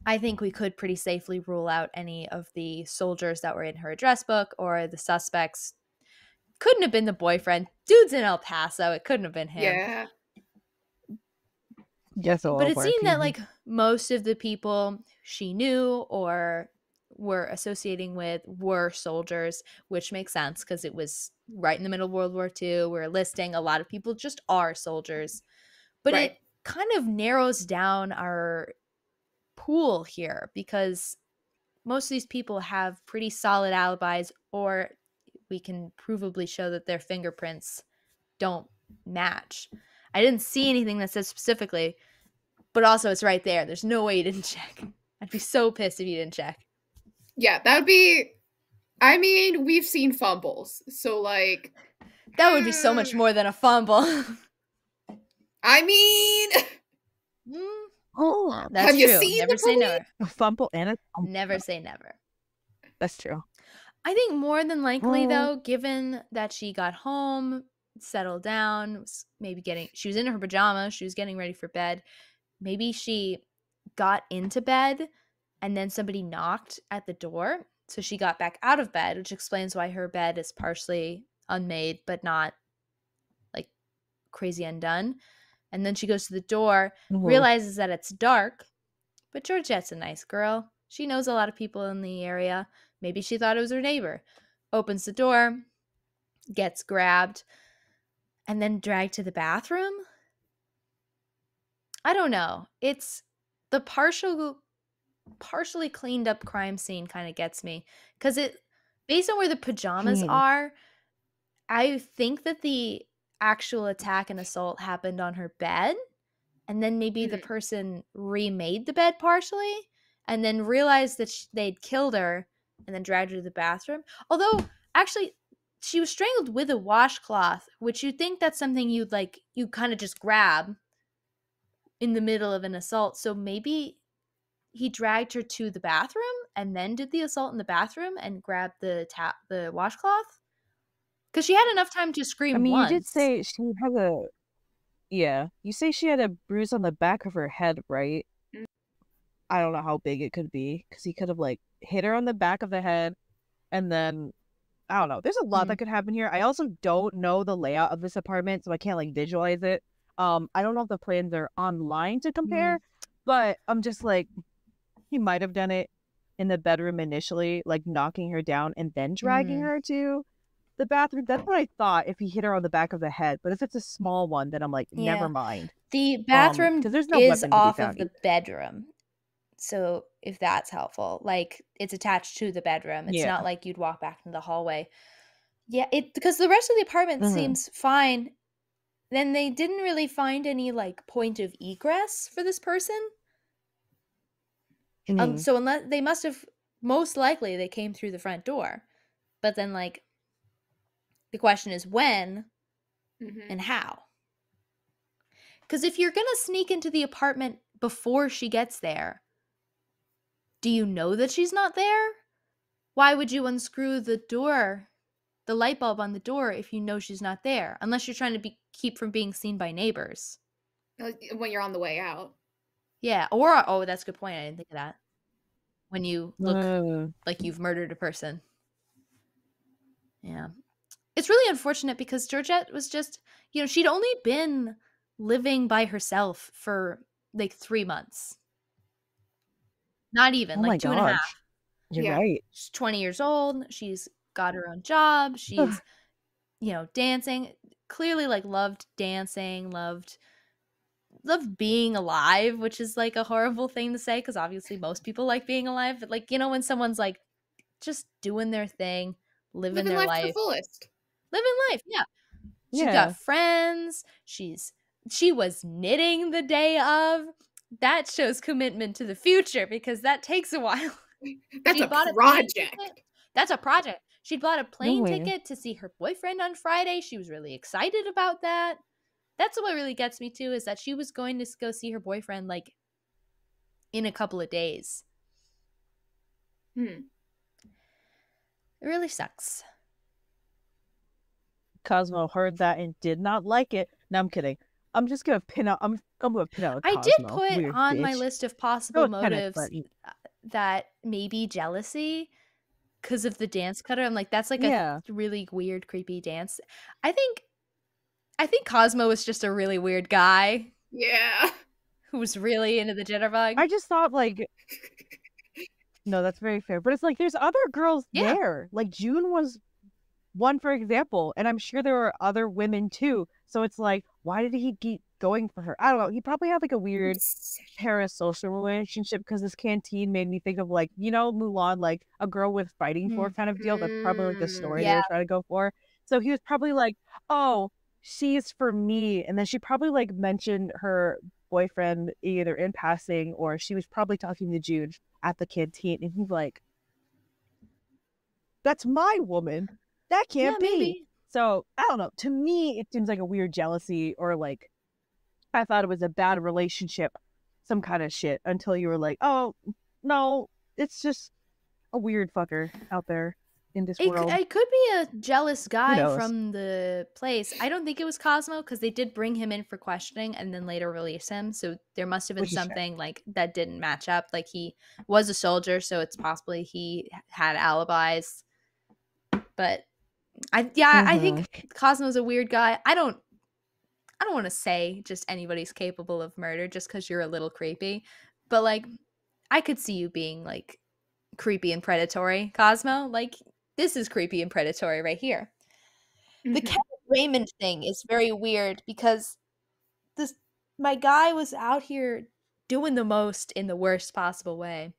I think we could pretty safely rule out any of the soldiers that were in her address book or the suspects. Couldn't have been the boyfriend. Dude's in El Paso. It couldn't have been him. Yeah. Yes, But it seemed that like most of the people she knew or were associating with were soldiers, which makes sense because it was right in the middle of World War II. We're listing a lot of people just are soldiers. But Right. it kind of narrows down our pool here because most of these people have pretty solid alibis, or we can provably show that their fingerprints don't match. I didn't see anything that says specifically, but also it's right there. There's no way you didn't check. I'd be so pissed if you didn't check. Yeah, that would be. I mean, we've seen fumbles, so like. That would be so much more than a fumble. I mean. Oh, that's have true. You seen never say never. A fumble and a fumble. Never say never. That's true. I think more than likely, though, given that she got home, settled down, she was in her pajamas, she was getting ready for bed. Maybe she got into bed and then somebody knocked at the door. So she got back out of bed, which explains why her bed is partially unmade, but not like crazy undone. And then she goes to the door, realizes that it's dark, but Georgette's a nice girl. She knows a lot of people in the area. Maybe she thought it was her neighbor. Opens the door, gets grabbed, and then dragged to the bathroom. I don't know. It's the partially cleaned up crime scene kind of gets me because it, based on where the pajamas are, I think that the actual attack and assault happened on her bed, and then maybe the person remade the bed partially and then realized that they'd killed her and then dragged her to the bathroom. Although actually she was strangled with a washcloth, which you'd think that's something you kind of just grab in the middle of an assault. So maybe he dragged her to the bathroom and then did the assault in the bathroom and grabbed the washcloth. Because she had enough time to scream once. You did say she had you say she had a bruise on the back of her head, right? I don't know how big it could be because he could have like hit her on the back of the head and then I don't know. There's a lot that could happen here. I also don't know the layout of this apartment, so I can't like visualize it. I don't know if the plans are online to compare, but I'm just like, he might have done it in the bedroom initially, like knocking her down and then dragging her to the bathroom. That's what I thought if he hit her on the back of the head. But if it's a small one, then I'm like, never mind. The bathroom there's no is off of the bedroom. So if that's helpful, like it's attached to the bedroom. It's not like you'd walk back into the hallway. Yeah, because the rest of the apartment seems fine. Then they didn't really find any like point of egress for this person. So unless they must have, most likely they came through the front door. But then like the question is when and how. Because if you're going to sneak into the apartment before she gets there, do you know that she's not there? Why would you unscrew the door, the light bulb on the door, if you know she's not there? Unless you're trying to keep from being seen by neighbors. When you're on the way out. Yeah. Or, oh, that's a good point. I didn't think of that. When you look like you've murdered a person. Yeah. It's really unfortunate because Georgette was just, she'd only been living by herself for like 3 months. Not even, like 2.5. You're right. She's 20 years old. She's got her own job. She's, dancing. Clearly, like, loved dancing, loved, of being alive, which is like a horrible thing to say because obviously most people like being alive. But like, when someone's like just doing their thing, living Living their life to the life, fullest. living life. Yeah. She's Yeah. got friends. She was knitting the day of. That shows commitment to the future because that takes a while. That's She a bought a plane project. ticket. That's a project. She bought a No plane way. ticket to see her boyfriend on Friday. She was really excited about that. That's what really gets me too, is that she was going to go see her boyfriend like in a couple of days. It really sucks. Cosmo heard that and did not like it. No, I'm kidding. I'm just gonna pin out. I'm gonna pin out Cosmo. I did put Weird on bitch. my list of possible motives Kenneth, that maybe jealousy because of the dance cutter. I'm like, that's like a really weird, creepy dance. I think Cosmo was just a really weird guy. Yeah. Who was really into the jitterbug. I just thought like, no, that's very fair. But it's like there's other girls there. Like June was one, for example, and I'm sure there were other women too. So it's like, why did he keep going for her? I don't know. He probably had like a weird parasocial relationship because this canteen made me think of like, Mulan, like a girl with fighting for kind of deal. That's probably like the story they were trying to go for. So he was probably like, oh, she's for me. And then she probably like mentioned her boyfriend either in passing or she was probably talking to June at the canteen. And he's like, that's my woman. That can't be. Maybe. So I don't know. To me, it seems like a weird jealousy or like I thought it was a bad relationship, some kind of shit until you were like, oh, no, it's just a weird fucker out there in this world. It could be a jealous guy from the place. I don't think it was Cosmo because they did bring him in for questioning and then later release him. So there must have been something like that didn't match up. Like he was a soldier, so it's possibly he had alibis. But I think Cosmo's a weird guy. I don't want to say just anybody's capable of murder just because you're a little creepy, but like I could see you being like creepy and predatory, Cosmo. Like this is creepy and predatory right here. The Kenneth Raymond thing is very weird because my guy was out here doing the most in the worst possible way.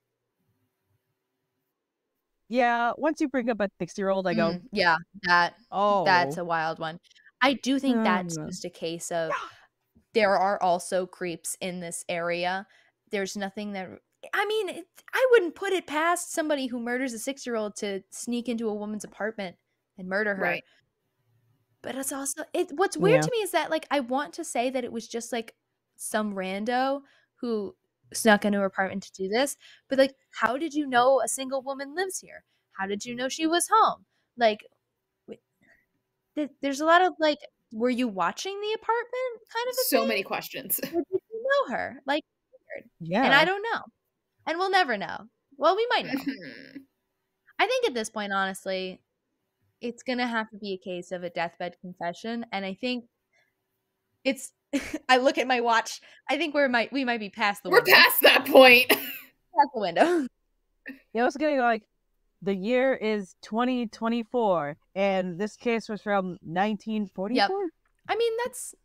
Yeah, once you bring up a 6-year-old, I go, yeah, that's a wild one. I do think that's just a case of there are also creeps in this area. There's nothing that I mean, I wouldn't put it past somebody who murders a 6-year-old to sneak into a woman's apartment and murder her. Right. But it's also what's weird to me is that like I want to say that it was just like some rando who snuck into her apartment to do this, but like how did you know a single woman lives here? How did you know she was home? Like there's a lot of like, were you watching the apartment kind of a so thing? many questions. Or did you know her? Like weird. Yeah. And I don't know. And we'll never know. Well, we might know. I think at this point, honestly, it's going to have to be a case of a deathbed confession. And I think it's, I look at my watch. I think we might be past the window. We're past that point. Past the window. Yeah, I was getting like, the year is 2024, and this case was from 1944? Yep. I mean, that's...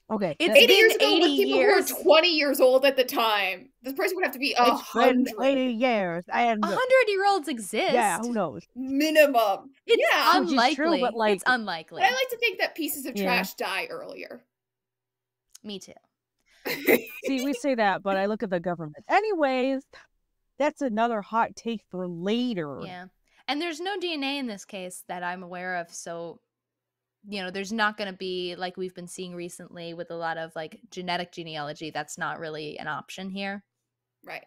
Okay. It's 80 years ago, 80 with people years. who were 20 years old at the time. This person would have to be 100. 80 years. And 100-year-olds exist. Yeah, who knows? Minimum. It's unlikely. True, but like, it's unlikely. But I like to think that pieces of trash die earlier. Me too. See, we say that, but I look at the government. Anyways, that's another hot take for later. Yeah. And there's no DNA in this case that I'm aware of, so there's not going to be like we've been seeing recently with a lot of like genetic genealogy. That's not really an option here. Right.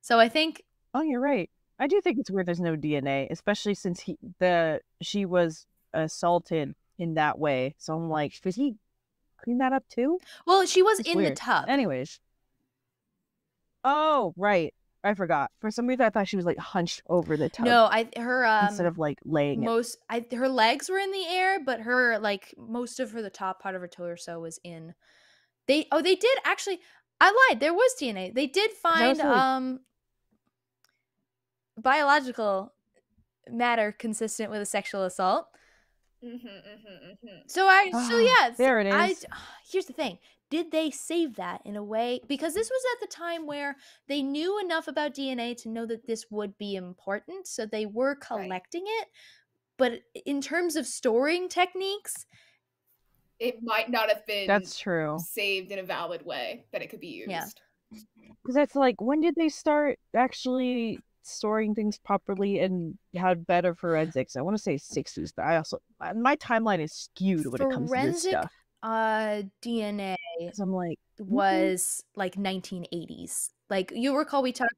So I think... Oh, you're right. I do think it's weird there's no DNA, especially since she was assaulted in that way. So I'm like, did he clean that up too? Well, she was in the tub. Anyways. Oh, right. I forgot. For some reason, I thought she was like hunched over the tub. No, her instead of like laying her legs were in the air, but her like most of the top part of her torso was in. They did actually. I lied. There was DNA. They did find biological matter consistent with a sexual assault. So yes, there it is. Here's the thing. Did they save that in a way? Because this was at the time where they knew enough about DNA to know that this would be important, so they were Right. collecting it. But in terms of storing techniques, it might not have been That's true. saved in a valid way that it could be yeah. used. Because that's like, when did they start actually storing things properly and had better forensics? I want to say 60s, but I also, my timeline is skewed when it comes to this Forensic stuff. DNA Because I'm like, was like 1980s. Like you recall we talked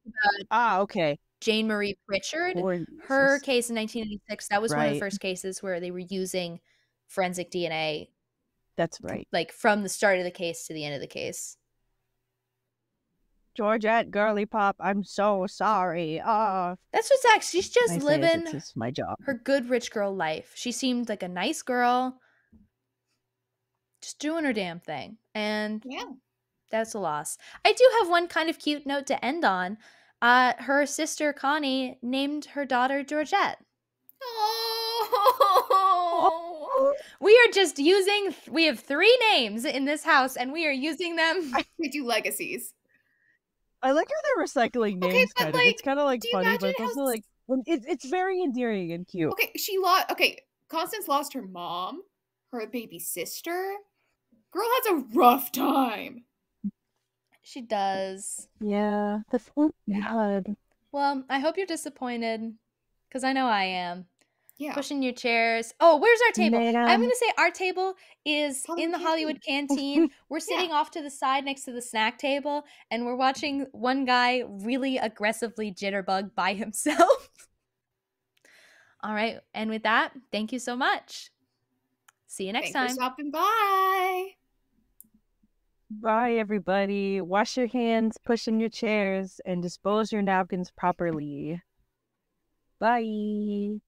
about okay. Jane Marie Pritchard, Lord her Jesus. case in 1986, that was one of the Right. first cases where they were using forensic DNA That's right. like from the start of the case to the end of the case. Georgette Girly Pop, I'm so sorry. That's what's actually, she's just I say it, living it's just my job. her good rich girl life. She seemed like a nice girl, just doing her damn thing. And Yeah. that's a loss. I do have one kind of cute note to end on. Her sister Connie named her daughter Georgette. Oh. We are just using, we have 3 names in this house and we are using them. We do legacies. I like how they're recycling names, but kind of. It's kind of like do you funny, but imagine it's how also like, it's very endearing and cute. Okay, Constance lost her mom, her baby sister. Girl has a rough time. She does. Yeah, that's bad. Well, I hope you're disappointed, because I know I am. Yeah. Pushing your chairs. Oh, where's our table? I'm Man. going to say our table is in the Hollywood canteen. We're sitting Yeah. off to the side next to the snack table, and we're watching one guy really aggressively jitterbug by himself. All right. And with that, thank you so much. See you next Thanks for time. stopping by. Bye, everybody. Wash your hands, push in your chairs, and dispose your napkins properly. Bye.